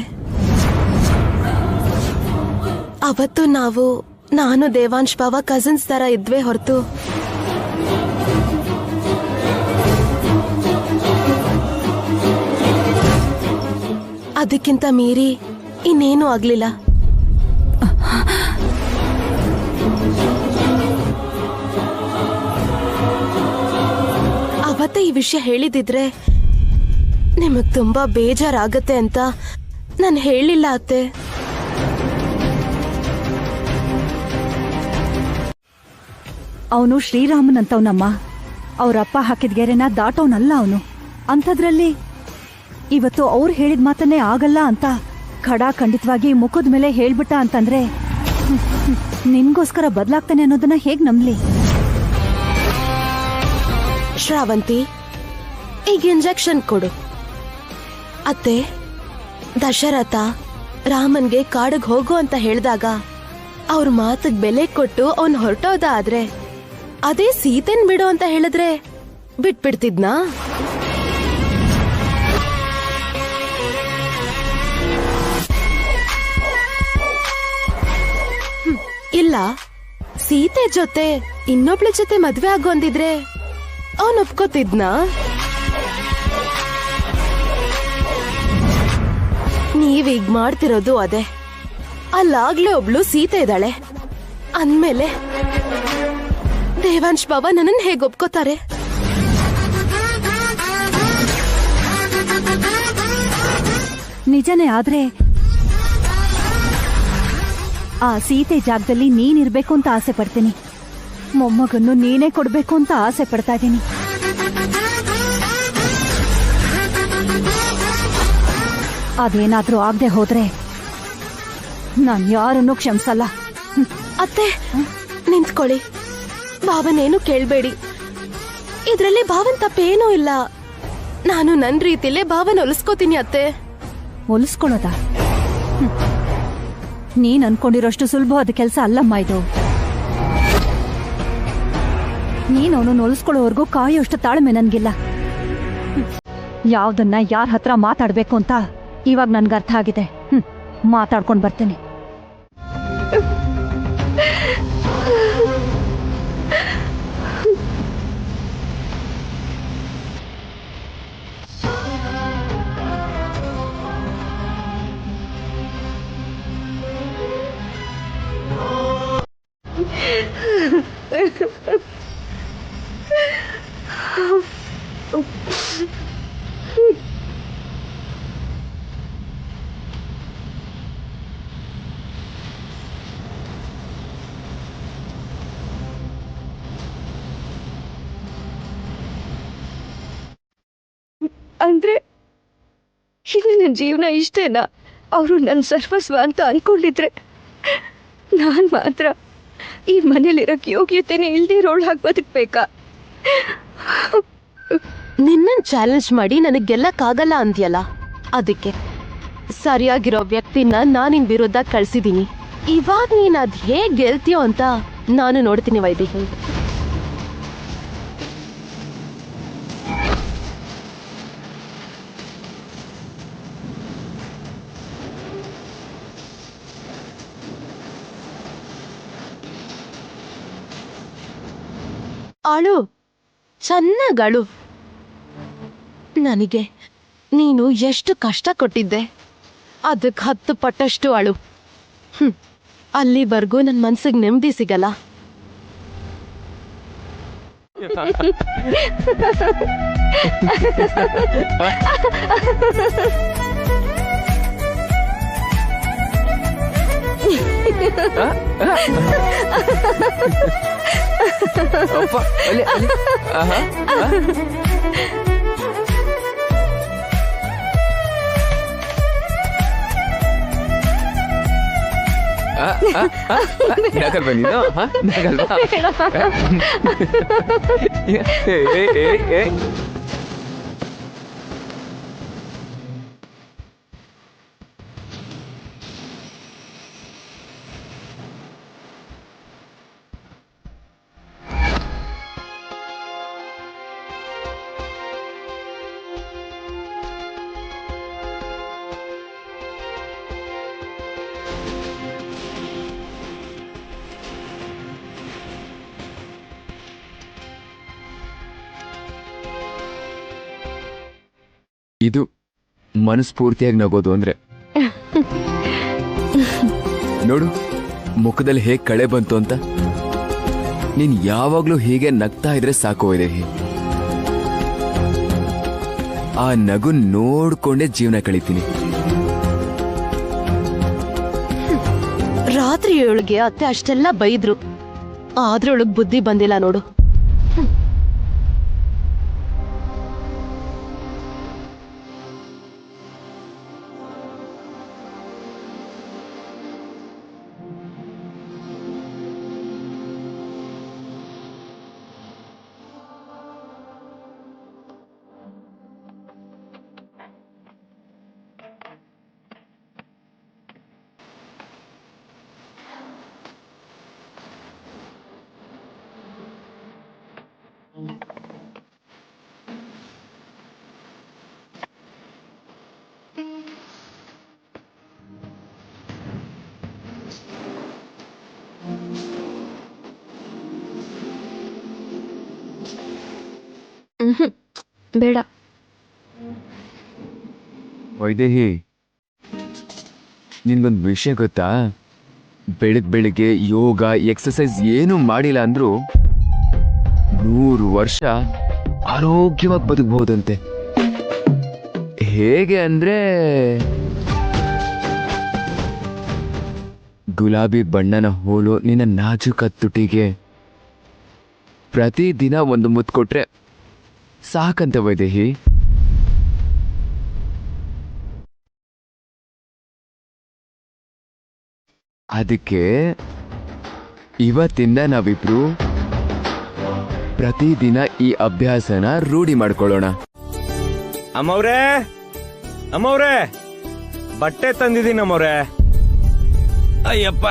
ಅವತ್ತು ನಾನು ದೇವಾಂಶ್ ಬಾವ ಕಸಿನ್ಸ್ ತರ ಇದ್ವೇ ಹೊರತು ಅದಕ್ಕಿಂತ ಮೀರಿ ಇನ್ನೇನು ಆಗ್ಲಿಲ್ಲ. ಅವತ್ತೇ ಈ ವಿಷಯ ಹೇಳಿದಿದ್ರೆ ನಿಮಗ್ ತುಂಬಾ ಬೇಜಾರಾಗತ್ತೆ ಅಂತ ನಾನು ಹೇಳಿಲ್ಲ ಅತ್ತೆ. ಅವನು ಶ್ರೀರಾಮನಂತವನಮ್ಮ. ಅವರಪ್ಪ ಹಾಕಿದ ಗೆರೆನ ದಾಟೋನಲ್ಲ ಅವನು. ಅಂಥದ್ರಲ್ಲಿ ಇವತ್ತು ಅವ್ರು ಹೇಳಿದ ಮಾತನ್ನೇ ಆಗಲ್ಲ ಅಂತ ಖಡಾಖಂಡಿತವಾಗಿ ಮುಖದ ಮೇಲೆ ಹೇಳ್ಬಿಟ್ಟ ಅಂತಂದ್ರೆ ನಿನ್ಗೋಸ್ಕರ ಬದಲಾಗ್ತಾನೆ ಅನ್ನೋದನ್ನ ಹೇಗ್ ನಂಬ್ಲಿ? ಶ್ರಾವಂತಿ, ಈಗ ಇಂಜೆಕ್ಷನ್ ಕೊಡು. ಅತ್ತೆ, ದಶರಥ ರಾಮನ್ಗೆ ಕಾಡಿಗೆ ಹೋಗು ಅಂತ ಹೇಳಿದಾಗ ಅವ್ರ ಮಾತಿಗೆ ಬೆಲೆ ಕೊಟ್ಟು ಅವನ್ ಹೊರಟೋದ ಆದ್ರೆ ಅದೇ ಸೀತೆನ್ ಬಿಡು ಅಂತ ಹೇಳಿದ್ರೆ ಬಿಟ್ಬಿಡ್ತಿದ್ನಾ? ಇಲ್ಲ, ಸೀತೆ ಜೊತೆ ಇನ್ನೊಬ್ಳ ಜೊತೆ ಮದ್ವೆ ಆಗೋಂದಿದ್ರೆ ಅವನ್ ಒಪ್ಕೋತಿದ್ನಾ? ನೀವೀಗ ಮಾಡ್ತಿರೋದು ಅದೇ. ಅಲ್ಲಾಗ್ಲೇ ಒಬ್ಳು ಸೀತೆ ಇದ್ದಾಳೆ ಅಂದ್ಮೇಲೆ ದೇವಾಂಶ್ ಬಾಬಾ ನನ್ನನ್ನು ಹೇಗೆ ಒಪ್ಕೋತಾರೆ? ನಿಜನೇ, ಆದ್ರೆ ಆ ಸೀತೆ ಜಾಗದಲ್ಲಿ ನೀನಿರ್ಬೇಕು ಅಂತ ಆಸೆ ಪಡ್ತೀನಿ. ಮೊಮ್ಮಗನ್ನು ನೀನೇ ಕೊಡ್ಬೇಕು ಅಂತ ಆಸೆ ಪಡ್ತಾ ಇದ್ದೀನಿ. ಅದೇನಾದ್ರೂ ಆಗದೆ ಹೋದ್ರೆ ನಾನ್ ಯಾರನ್ನೂ ಕ್ಷಮಿಸಲ್ಲ. ಅತ್ತೆ, ನಿಂತ್ಕೊಳ್ಳಿ. ಭಾವನೇನು ಕೇಳ್ಬೇಡಿ. ಇದ್ರಲ್ಲಿ ಭಾವನ್ ತಪ್ಪೇನೂ ಇಲ್ಲ. ನಾನು ನನ್ ರೀತಿಲೇ ಭಾವನ ಹೊಲಿಸ್ಕೋತೀನಿ ಅತ್ತೆ. ಹೊಲಿಸ್ಕೊಳ್ಳೋದ? ನೀನ್ ಅನ್ಕೊಂಡಿರೋಷ್ಟು ಸುಲಭವಾದ ಕೆಲಸ ಅಲ್ಲಮ್ಮ ಇದು. ನೀನ್ ಅವನು ಹೊಲಿಸ್ಕೊಳ್ಳೋವರೆಗೂ ಕಾಯೋಷ್ಟು ತಾಳ್ಮೆ ನನ್ಗಿಲ್ಲ. ಯಾವ್ದನ್ನ ಯಾರ ಹತ್ರ ಮಾತಾಡ್ಬೇಕು ಅಂತ ಇವಾಗ ನನ್ಗೆ ಅರ್ಥ ಆಗಿದೆ. ಮಾತಾಡ್ಕೊಂಡ್ ಬರ್ತೇನೆ. ಅಂದ್ರೆ ಇನ್ನು ನನ್ನ ಜೀವನ ಇಷ್ಟೇನಾ? ಅವರು ನನ್ನ ಸರ್ವಸ್ವ ಅಂತ ಅನ್ಕೊಂಡಿದ್ರೆ ನಾನ್ ಮಾತ್ರ ಈ ಮನೇಲಿರಕ್ ಯೋಗ್ಯತೆನೆ ಇಲ್ದೇ ಇರೋಳಾಗಿ ಬದುಕ್ಬೇಕಾ? ನಿನ್ನನ್ ಚಾಲೆಂಜ್ ಮಾಡಿ ನನಗ್ ಗೆಲ್ಲಕ್ಕಾಗಲ್ಲ ಅಂದ್ಯಲ್ಲ, ಅದಕ್ಕೆ ಸರಿಯಾಗಿರೋ ವ್ಯಕ್ತಿನ ನಾನ್ ನಿನ್ ವಿರುದ್ಧ ಕಳ್ಸಿದೀನಿ. ಇವಾಗ ನೀನ್ ಅದ್ ಹೇಗ್ ಗೆಲ್ತೀಯೋ ಅಂತ ನಾನು ನೋಡ್ತೀನಿ ವೈದೇಹಿ. ಅಳು, ಚೆನ್ನಾಗಳು. ನನಗೆ ನೀನು ಎಷ್ಟು ಕಷ್ಟ ಕೊಟ್ಟಿದ್ದೆ, ಅದಕ್ಕೆ 10 ಪಟ್ಟಷ್ಟು ಅಳು. ಅಲ್ಲಿವರೆಗೂ ನನ್ನ ಮನ್ಸಿಗೆ ನೆಮ್ಮದಿ ಸಿಗಲ್ಲ. ನಗಲ್ವಾ ನೀನು? ನಗಲ್ವಾ? ಇದು ಮನಸ್ಫೂರ್ತಿಯಾಗಿ ನಗೋದು ಅಂದ್ರೆ. ನೋಡು ಮುಖದಲ್ಲಿ ಹೇಗ್ ಕಳೆ ಬಂತು ಅಂತ. ನೀನ್ ಯಾವಾಗ್ಲೂ ಹೀಗೆ ನಗ್ತಾ ಇದ್ರೆ ಸಾಕು ವೈದೇಹಿ. ಆ ನಗು ನೋಡ್ಕೊಂಡೇ ಜೀವನ ಕಳೀತೀನಿ. ರಾತ್ರಿ 7ಗೆ ಅತ್ತೆ ಅಷ್ಟೆಲ್ಲ ಬೈದ್ರು, ಆದ್ರೆ ಅವಳಿಗೆ ಬುದ್ಧಿ ಬಂದಿಲ್ಲ ನೋಡು. ಬೇಡ ವೈದೇಹಿ, ನಿನ್ಗೊಂದು ವಿಷಯ ಗೊತ್ತಾ? ಬೆಳಿಗ್ಗೆ ಯೋಗ ಎಕ್ಸಸೈಸ್ ಏನು ಮಾಡಿಲ್ಲ ಅಂದ್ರೂ 100 ವರ್ಷ ಆರೋಗ್ಯವಾಗಿ ಬದುಕಬಹುದಂತೆ. ಹೇಗೆ ಅಂದ್ರೆ, ಗುಲಾಬಿ ಬಣ್ಣನ ಹೋಲು ನಿನ್ನ ನಾಜೂಕ ತುಟಿಗೆ ಪ್ರತಿದಿನ ಒಂದು ಮುತ್ತು ಕೊಟ್ರೆ ಸಾಕಂತ ವೈದೇಹಿ. ಅದಕ್ಕೆ ಇವತ್ತಿಂದ ನಾವಿಬ್ರು ಪ್ರತಿದಿನ ಈ ಅಭ್ಯಾಸನ ರೂಢಿ ಮಾಡ್ಕೊಳ್ಳೋಣ. ಅಮ್ಮವ್ರೆ, ಅಮ್ಮವ್ರೆ, ಬಟ್ಟೆ ತಂದಿದ್ದೀನಿ ಅಮ್ಮವ್ರೆ. ಅಯ್ಯಪ್ಪ,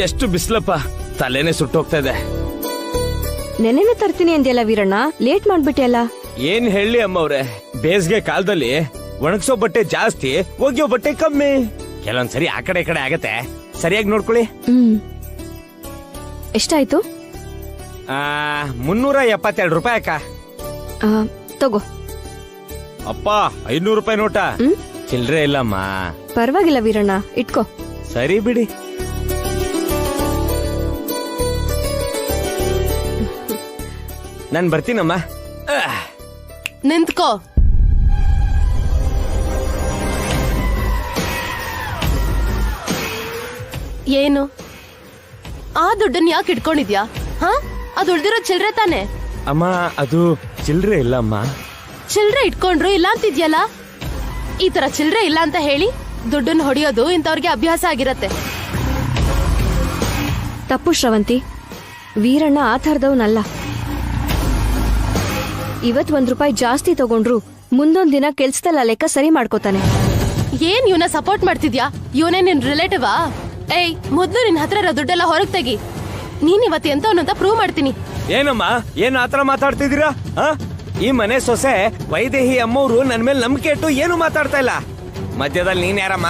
ಎಷ್ಟು ಬಿಸ್ಲಪ್ಪ, ತಲೆನೇ ಸುಟ್ಟೋಗ್ತಾ ಇದೆ. ನೆನೆನೆ ತರ್ತೀನಿ ಅಂದ್ಯಲ್ಲ ವೀರಣ್ಣ, ಲೇಟ್ ಮಾಡ್ಬಿಟ್ಟೆ ಅಲ್ಲ. ಏನ್ ಹೇಳಿ ಅಮ್ಮವ್ರೆ, ಬೇಸಿಗೆ ಕಾಲದಲ್ಲಿ ಒಣಗ್ಸೋ ಬಟ್ಟೆ ಜಾಸ್ತಿ, ಒಗ್ಯೋ ಬಟ್ಟೆ ಕಮ್ಮಿ. ಕೆಲವೊಂದ್ಸರಿ ಆ ಕಡೆ ಈ ಕಡೆ ಆಗತ್ತೆ, ಸರಿಯಾಗಿ ನೋಡ್ಕೊಳ್ಳಿ. ಎಷ್ಟಾಯ್ತು? 372 ರೂಪಾಯಿ ಅಕ್ಕ. ತಗೋ. ಅಪ್ಪ, 500 ರೂಪಾಯಿ ನೋಟ. ಚಿಲ್ರೆ ಇಲ್ಲಮ್ಮ. ಪರವಾಗಿಲ್ಲ ವೀರಣ್ಣ, ಇಟ್ಕೋ. ಸರಿ ಬಿಡಿ. ನಾನ್ ಬರ್ತೀನಮ್ಮ. ನಿಂತ್ಕೋ. ಏನು ಆ ದುಡ್ಡನ್ನ ಯಾಕೆ ಇಟ್ಕೊಂಡಿದ್ಯಾ? ಅದು ಉಳ್ದಿರೋ ಚಿಲ್ರೆ ತಾನೆ? ಅಮ್ಮ, ಅದು ಚಿಲ್ರೆ ಇಲ್ಲ ಅಮ್ಮ. ಚಿಲ್ರೆ ಇಟ್ಕೊಂಡ್ರು ಇಲ್ಲ ಅಂತಿದ್ಯಲ್ಲ. ಈ ತರ ಚಿಲ್ರೆ ಇಲ್ಲ ಅಂತ ಹೇಳಿ ದುಡ್ಡನ್ನ ಹೊಡಿಯೋದು ಇಂಥವ್ರಿಗೆ ಅಭ್ಯಾಸ ಆಗಿರತ್ತೆ. ತಪ್ಪು ಶ್ರವಂತಿ. ವೀರಣ್ಣ ಆ ಥರದವನಲ್ಲ. ಇವತ್ ₹1 ಜಾಸ್ತಿ ತಗೊಂಡ್ರು ಮುಂದೊಂದ್ ದಿನ ಕೆಲ್ಸದಲ್ಲ ಲೆಕ್ಕ ಸರಿ ಮಾಡ್ಕೋತಾನೆ. ಏನ್ ಇವನ ಸಪೋರ್ಟ್ ಮಾಡ್ತಿದ್ಯಾ? ಇವನೇ ನಿನ್ ರಿಲೇಟಿವಾ? ಏಯ್, ಮೊದ್ಲು ನಿನ್ ಹತ್ರ ಇರೋ ದುಡ್ಡೆಲ್ಲ ಹೊರಗ್ ತೆಗಿ. ನೀನ್ ಇವತ್ತು ಎಂತವನು ಅಂತ ಪ್ರೂವ್ ಮಾಡ್ತೀನಿ. ಏನಮ್ಮ, ಏನ್ ಆತರ ಮಾತಾಡ್ತಿದ್ದೀರಾ? ಈ ಮನೆ ಸೊಸೆ ವೈದೇಹಿ ಅಮ್ಮವ್ರು ನನ್ ಮೇಲೆ ನಂಬಿಕೆ ಇಟ್ಟು ಏನು ಮಾತಾಡ್ತಾ ಇಲ್ಲ. ಮಧ್ಯದಲ್ಲಿ ನೀನ್ ಯಾರಮ್ಮ?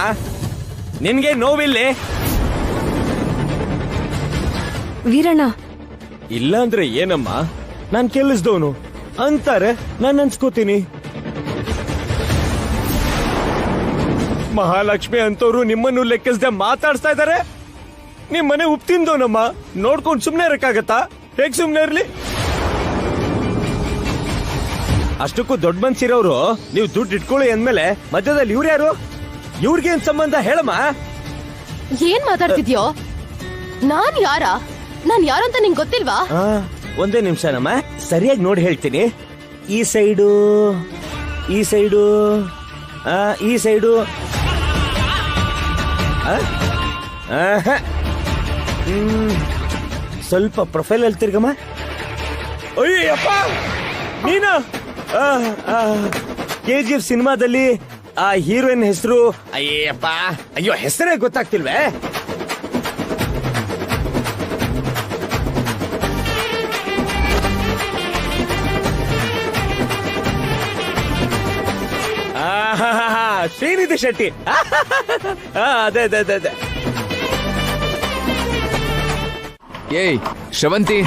ನಿನ್ಗೆ ನೋವಿಲ್ಲಿ? ವೀರಣ್ಣ, ಇಲ್ಲ ಅಂದ್ರೆ ಏನಮ್ಮ, ನಾನ್ ಕೆಲ್ಸದವನು ಅಂತಾರೆ, ನಾನ್ ಅನ್ಸ್ಕೋತೀನಿ. ಮಹಾಲಕ್ಷ್ಮಿ ಅಂತವ್ರು ನಿಮ್ಮನ್ನು ಲೆಕ್ಕಿಸದೆ ಮಾತಾಡ್ಸ್ತಾ ಇದಾರೆ. ನಿಮ್ ಮನೆ ಉಪ್ಪು ತಿಂದವನಮ್ಮ, ನೋಡ್ಕೊಂಡ್ ಸುಮ್ನೆ ಇರಕ್ಕಾಗತ್ತಾ? ಹೇಗ್ ಸುಮ್ನೆ ಇರ್ಲಿ? ಅಷ್ಟಕ್ಕೂ ದೊಡ್ಡ ಮನ್ಸಿರೋರು ನೀವು ದುಡ್ಡು ಇಟ್ಕೊಳ್ಳಿ ಅಂದ್ಮೇಲೆ ಮಧ್ಯದಲ್ಲಿ ಇವ್ರು ಯಾರು? ಇವ್ರಿಗೇನ್ ಸಂಬಂಧ ಹೇಳಮ್ಮ? ಏನ್ ಮಾತಾಡ್ತಿದ್ಯೋ? ನಾನ್ ಯಾರು ಅಂತ ನಿಂಗೆ ಗೊತ್ತಿಲ್ವಾ? ಒಂದೇ ನಿಮಿಷನಮ್ಮ, ಸರಿಯಾಗಿ ನೋಡಿ ಹೇಳ್ತೀನಿ. ಈ ಸೈಡು ಈ ಸೈಡು ಈ ಸೈಡು ಸ್ವಲ್ಪ ಪ್ರೊಫೈಲ್ ಅಲ್ಲಿ ತಿರ್ಗಮ್ಮ. ಅಯ್ಯಪ್ಪ, ನೀನಾ? KGF ಸಿನಿಮಾದಲ್ಲಿ ಆ ಹೀರೋಯಿನ್ ಹೆಸರು? ಅಯ್ಯಪ್ಪ, ಅಯ್ಯೋ ಹೆಸರೇ ಗೊತ್ತಾಗ್ತಿಲ್ವೇ? ಶ್ರೀನಿಧಿ ಶೆಟ್ಟಿ. ಅದೇ ಅದೇ ಅದೇ ಅದೇ. ಏಯ್ ಶ್ರವಂತಿ,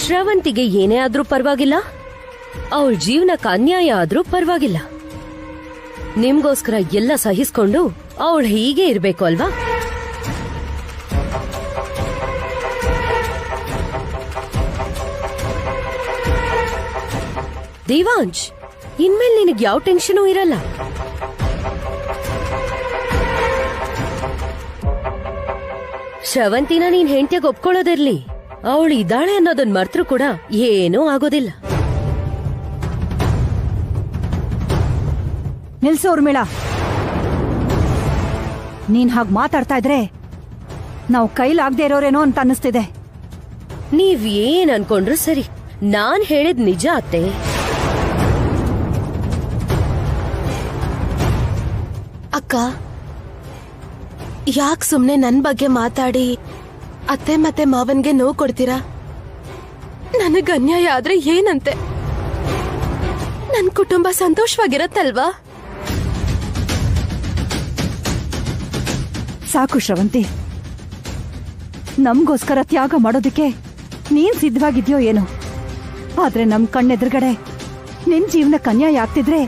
ಶ್ರವಂತಿಗೆ ಏನೇ ಆದ್ರೂ ಪರವಾಗಿಲ್ಲ, ಅವಳ ಜೀವನಕ್ಕೆ ಅನ್ಯಾಯ ಆದ್ರೂ ಪರವಾಗಿಲ್ಲ. ನಿಮ್ಗೋಸ್ಕರ ಎಲ್ಲ ಸಹಿಸ್ಕೊಂಡು ಅವಳು ಹೀಗೆ ಇರ್ಬೇಕು ಅಲ್ವಾ? ದೇವಾಂಶ್, ಇನ್ಮೇಲೆ ನಿನಗೆ ಯಾವ ಟೆನ್ಷನೂ ಇರಲ್ಲ. ಶ್ರವಂತಿನ ನೀನ್ ಹೆಂಡತಿಯಾಗಿ ಒಪ್ಕೊಳ್ಳೋದಿರ್ಲಿ, ಅವಳು ಇದ್ದಾಳೆ ಅನ್ನೋದನ್ನ ಮರ್ತರೂ ಕೂಡ ಏನೂ ಆಗೋದಿಲ್ಲ. ನಿಲ್ಸು ಊರ್ಮಿಳ, ನೀನ್ ಹಾಗ್ ಮಾತಾಡ್ತಾ ಇದ್ರೆ ನಾವು ಕೈಲಾಗದೆ ಇರೋರೇನೋ ಅಂತ ಅನ್ನಿಸ್ತಿದೆ. ನೀವ್ ಏನ್ ಅನ್ಕೊಂಡ್ರು ಸರಿ, ನಾನ್ ಹೇಳಿದ್ ನಿಜ ಅತ್ತೆ. ಅಕ್ಕ, ಯಾಕ್ ಸುಮ್ನೆ ನನ್ ಬಗ್ಗೆ ಮಾತಾಡಿ ಅತ್ತೆ ಮತ್ತೆ ಮಾವನ್ಗೆ ನೋವು ಕೊಡ್ತೀರಾ? ನನಗ್ ಅನ್ಯಾಯ ಆದ್ರೆ ಏನಂತೆ? ನನ್ ಕುಟುಂಬ ಸಂತೋಷವಾಗಿರತ್ತಲ್ವಾ? ಸಾಕು ಶ್ರವಂತಿ, ನಮ್ಗೋಸ್ಕರ ತ್ಯಾಗ ಮಾಡೋದಕ್ಕೆ ನೀನ್ ಸಿದ್ಧವಾಗಿದ್ಯೋ ಏನೋ, ಆದ್ರೆ ನಮ್ ಕಣ್ಣೆದುರುಗಡೆ ನಿನ್ ಜೀವನಕ್ಕೆ ಅನ್ಯಾಯ ಆಗ್ತಿದ್ರೆ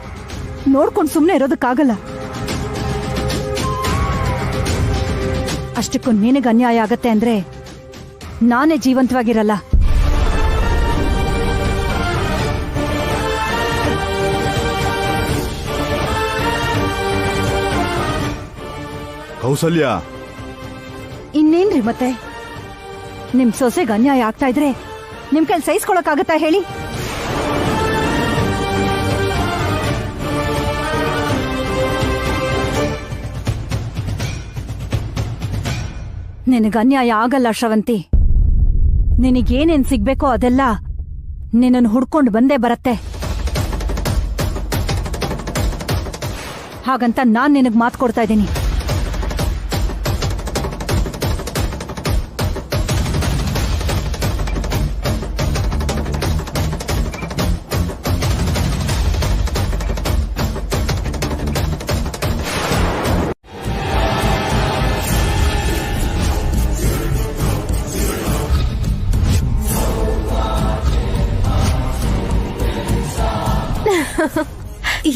ನೋಡ್ಕೊಂಡ್ ಸುಮ್ನೆ ಇರೋದಕ್ಕಾಗಲ್ಲ. ಅಷ್ಟಕ್ಕೂ ನಿನಗೆ ಅನ್ಯಾಯ ಆಗತ್ತೆ ಅಂದ್ರೆ ನಾನೇ ಜೀವಂತವಾಗಿರಲ್ಲ. ಕೌಸಲ್ಯ, ಇನ್ನೇನ್ರಿ ಮತ್ತೆ? ನಿಮ್ ಸೊಸೆಗೆ ಅನ್ಯಾಯ ಆಗ್ತಾ ಇದ್ರೆ ನಿಮ್ ಕೈಲಿ ಸಹಿಸ್ಕೊಳಕ್ಕಾಗತ್ತಾ ಹೇಳಿ? ನಿನಗೆ ಅನ್ಯಾಯ ಆಗಲ್ಲ ಶ್ರವಂತಿ. ನಿನಗೇನೇನ್ ಸಿಗ್ಬೇಕೋ ಅದೆಲ್ಲ ನಿನ್ನನ್ನು ಹುಡ್ಕೊಂಡು ಬಂದೇ ಬರತ್ತೆ. ಹಾಗಂತ ನಾನ್ ನಿನಗ್ ಮಾತು ಕೊಡ್ತಾ ಇದ್ದೀನಿ.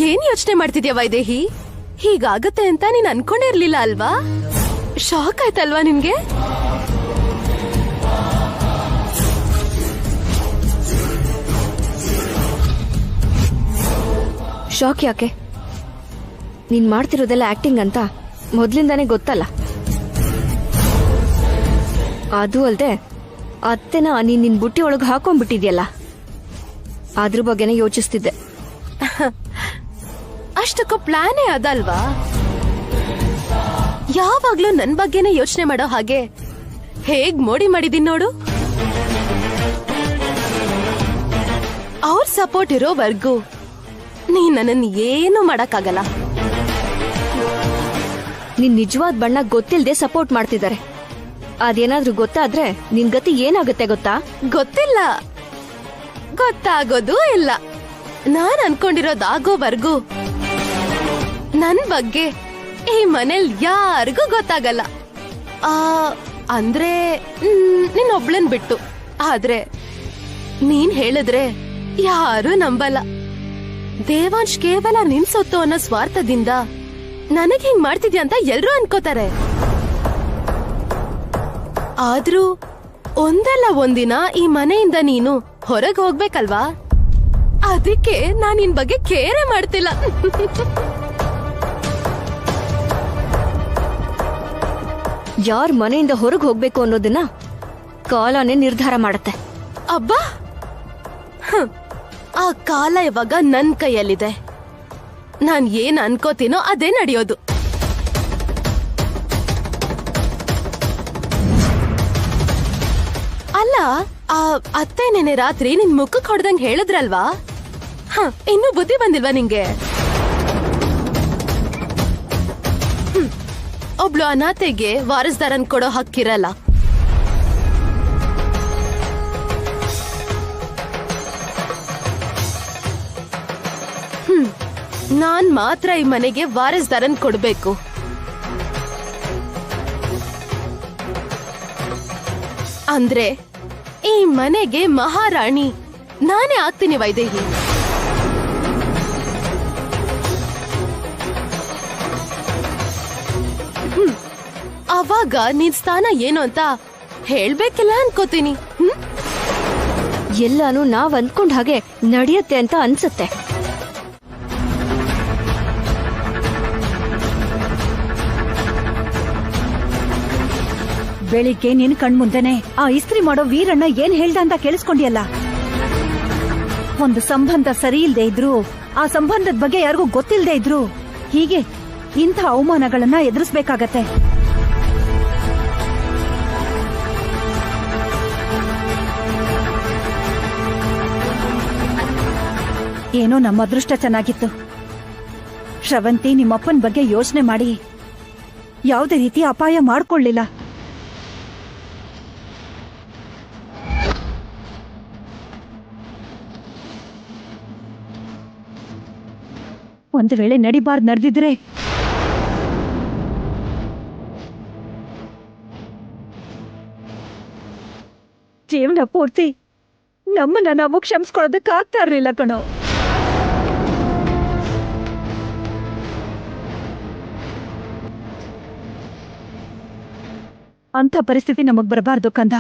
ಏನ್ ಯೋಚನೆ ಮಾಡ್ತಿದ್ಯಾ ವೈದೇಹಿ? ಹೀಗಾಗತ್ತೆ ಅಂತ ನೀನ್ ಅನ್ಕೊಂಡೇ ಇರ್ಲಿಲ್ಲ ಅಲ್ವಾ? ಶಾಕ್ ಆಯ್ತಲ್ವಾ ನಿನ್ಗೆ? ಶಾಕ್ ಯಾಕೆ? ನೀನ್ ಮಾಡ್ತಿರೋದೆಲ್ಲ ಆಕ್ಟಿಂಗ್ ಅಂತ ಮೊದ್ಲಿಂದಾನೇ ಗೊತ್ತಲ್ಲ. ಅದು ಅಲ್ದೆ ಅತ್ತೆನ ನೀನ್ ನಿನ್ ಬುಟ್ಟಿ ಒಳಗೆ ಹಾಕೊಂಡ್ಬಿಟ್ಟಿದ್ಯಲ್ಲ, ಅದ್ರ ಬಗ್ಗೆನೇ ಯೋಚಿಸ್ತಿದ್ದೆ. ಅಷ್ಟಕ್ಕೂ ಪ್ಲಾನೇ ಅದಲ್ವಾ? ಯಾವಾಗ್ಲೂ ನನ್ ಬಗ್ಗೆನೇ ಯೋಚನೆ ಮಾಡೋ ಹಾಗೆ ಹೇಗ್ ಮೋಡಿ ಮಾಡಿದೀನಿ ನೋಡು. ಅವ್ರ ಸಪೋರ್ಟ್ ಇರೋವರ್ಗೂ ನೀನ್ ನನ್ನನ್ನು ಏನೂ ಮಾಡಕ್ಕಾಗಲ್ಲ. ನಿನ್ ನಿಜವಾದ ಬಣ್ಣ ಗೊತ್ತಿಲ್ದೆ ಸಪೋರ್ಟ್ ಮಾಡ್ತಿದ್ದಾರೆ. ಅದೇನಾದ್ರೂ ಗೊತ್ತಾದ್ರೆ ನಿನ್ ಗತಿ ಏನಾಗುತ್ತೆ ಗೊತ್ತಾ? ಗೊತ್ತಿಲ್ಲ, ಗೊತ್ತಾಗೋದು ಇಲ್ಲ. ನಾನ್ ಅನ್ಕೊಂಡಿರೋದಾಗೋವರ್ಗೂ ನನ್ ಬಗ್ಗೆ ಈ ಮನೇಲಿ ಯಾರಿಗೂ ಗೊತ್ತಾಗಲ್ಲ. ಅಂದ್ರೆ ನಿನ್ನೊಬ್ಳನ್ ಬಿಟ್ಟು. ಆದ್ರೆ ನೀನ್ ಹೇಳಿದ್ರೆ ಯಾರು ನಂಬಲ್ಲ. ದೇವಾಂಶ್ ಕೇವಲ ನಿನ್ ಸೊತ್ತು ಅನ್ನೋ ಸ್ವಾರ್ಥದಿಂದ ನನಗ್ ಹಿಂಗ್ ಮಾಡ್ತಿದ್ಯಾ ಅಂತ ಎಲ್ರೂ ಅನ್ಕೋತಾರೆ. ಆದ್ರೂ ಒಂದಲ್ಲ ಒಂದಿನ ಈ ಮನೆಯಿಂದ ನೀನು ಹೊರಗೆ ಹೋಗ್ಬೇಕಲ್ವಾ? ಅದಕ್ಕೆ ನಾನ್ ನಿನ್ ಬಗ್ಗೆ ಕೇರೆ ಮಾಡ್ತಿಲ್ಲ. ಯಾರ್ ಮನೆಯಿಂದ ಹೊರಗೆ ಹೋಗ್ಬೇಕು ಅನ್ನೋದನ್ನ ಕಾಲನೇ ನಿರ್ಧಾರ ಮಾಡತ್ತೆ. ಅಬ್ಬಾ, ಆ ಕಾಲ ಇವಾಗ ನನ್ ಕೈಯಲ್ಲಿದೆ. ನಾನ್ ಏನ್ ಅನ್ಕೋತೀನೋ ಅದೇ ನಡೆಯೋದು. ಅಲ್ಲ, ಆ ಅತ್ತೆ ನೆನೆ ರಾತ್ರಿ ನಿನ್ ಮುಖಕ್ ಹೊಡೆದಂಗ್ ಹೇಳಿದ್ರಲ್ವಾ? ಇನ್ನೂ ಬುದ್ಧಿ ಬಂದಿಲ್ವಾ ನಿಂಗೆ? ಒಬ್ಳು ಅನಾಥೆಗೆ ವಾರಸ್ದಾರನ್ ಕೊಡೋ ಹಕ್ಕಿರಲ್ಲ. ನಾನ್ ಮಾತ್ರ ಈ ಮನೆಗೆ ವಾರಸ್ದಾರನ್ ಕೊಡ್ಬೇಕು. ಅಂದ್ರೆ ಈ ಮನೆಗೆ ಮಹಾರಾಣಿ ನಾನೇ ಆಗ್ತೀನಿ ವೈದೇಹಿ. ಅವಾಗ ನಿನ್ ಸ್ಥಾನ ಏನು ಅಂತ ಹೇಳ್ಬೇಕಿಲ್ಲ ಅನ್ಕೋತೀನಿ. ಎಲ್ಲಾನು ನಾವ್ ಅಂದ್ಕೊಂಡ್ ಹಾಗೆ ನಡೆಯುತ್ತೆ ಅಂತ ಅನ್ಸುತ್ತೆ. ಬೆಳಿಗ್ಗೆ ನಿನ್ ಕಣ್ಮುಂದೆನೆ ಆ ಇಸ್ತ್ರಿ ಮಾಡೋ ವೀರಣ್ಣ ಏನ್ ಹೇಳ್ದ ಅಂತ ಕೇಳಿಸ್ಕೊಂಡಿಯಲ್ಲ. ಒಂದು ಸಂಬಂಧ ಸರಿ ಇಲ್ದೇ ಇದ್ರು, ಆ ಸಂಬಂಧದ ಬಗ್ಗೆ ಯಾರಿಗೂ ಗೊತ್ತಿಲ್ದೇ ಇದ್ರು ಹೀಗೆ ಇಂಥ ಅವಮಾನಗಳನ್ನ ಎದುರಿಸ್ಬೇಕಾಗತ್ತೆ. ಏನೋ ನಮ್ಮ ಅದೃಷ್ಟ ಚೆನ್ನಾಗಿತ್ತು. ಶ್ರವಂತಿ ನಿಮ್ಮಪ್ಪನ ಬಗ್ಗೆ ಯೋಚನೆ ಮಾಡಿ ಯಾವುದೇ ರೀತಿ ಅಪಾಯ ಮಾಡ್ಕೊಳ್ಳಿಲ್ಲ. ಒಂದು ವೇಳೆ ನಡಿಬಾರ್ದು ನಡೆದಿದ್ರೆ ಜೀವನ ಪೂರ್ತಿ ನಮ್ಮನ್ನ ನಾವು ಕ್ಷಮಿಸ್ಕೊಳ್ಳೋದಕ್ಕಾಗ್ತಾ ಇರ್ಲಿಲ್ಲ ಕಣೋ. ಅಂತ ಪರಿಸ್ಥಿತಿ ನಮಗ್ ಬರಬಾರ್ದು ಕಂದ.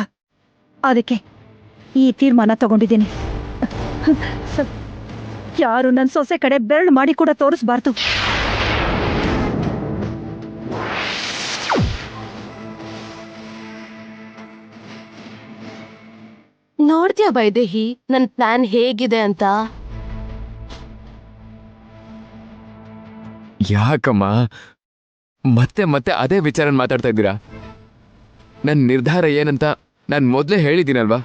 ಅದಕ್ಕೆ ಈ ತೀರ್ಮಾನ ತಗೊಂಡಿದ್ದೀನಿ. ಯಾರು ನನ್ನ ಸೊಸೆ ಕಡೆ ಬೆರಳು ಮಾಡಿ ಕೂಡ ತೋರಿಸ್ಬಾರ್ದು. ನೋಡ್ತೀಯ ವೈದೇಹಿ ನನ್ ಪ್ಲಾನ್ ಹೇಗಿದೆ ಅಂತ? ಯಾಕಮ್ಮ ಮತ್ತೆ ಮತ್ತೆ ಅದೇ ವಿಚಾರ ಮಾತಾಡ್ತಾ ಇದ್ದೀರಾ? ನನ್ನ ನಿರ್ಧಾರ ಏನಂತ ನಾನು ಮೊದಲೇ ಹೇಳಿದ್ದೀನಲ್ವಾ?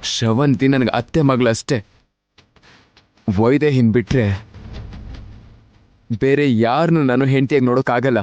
ಶ್ರವಂತಿ ನನಗೆ ಅತ್ತೆ ಮಗಳಷ್ಟೇ. ವೈದೇಹಿನ್ ಬಿಟ್ರೆ ಬೇರೆ ಯಾರನ್ನು ನಾನು ಹೆಂಡತಿಯಾಗಿ ನೋಡೋಕ್ಕಾಗಲ್ಲ.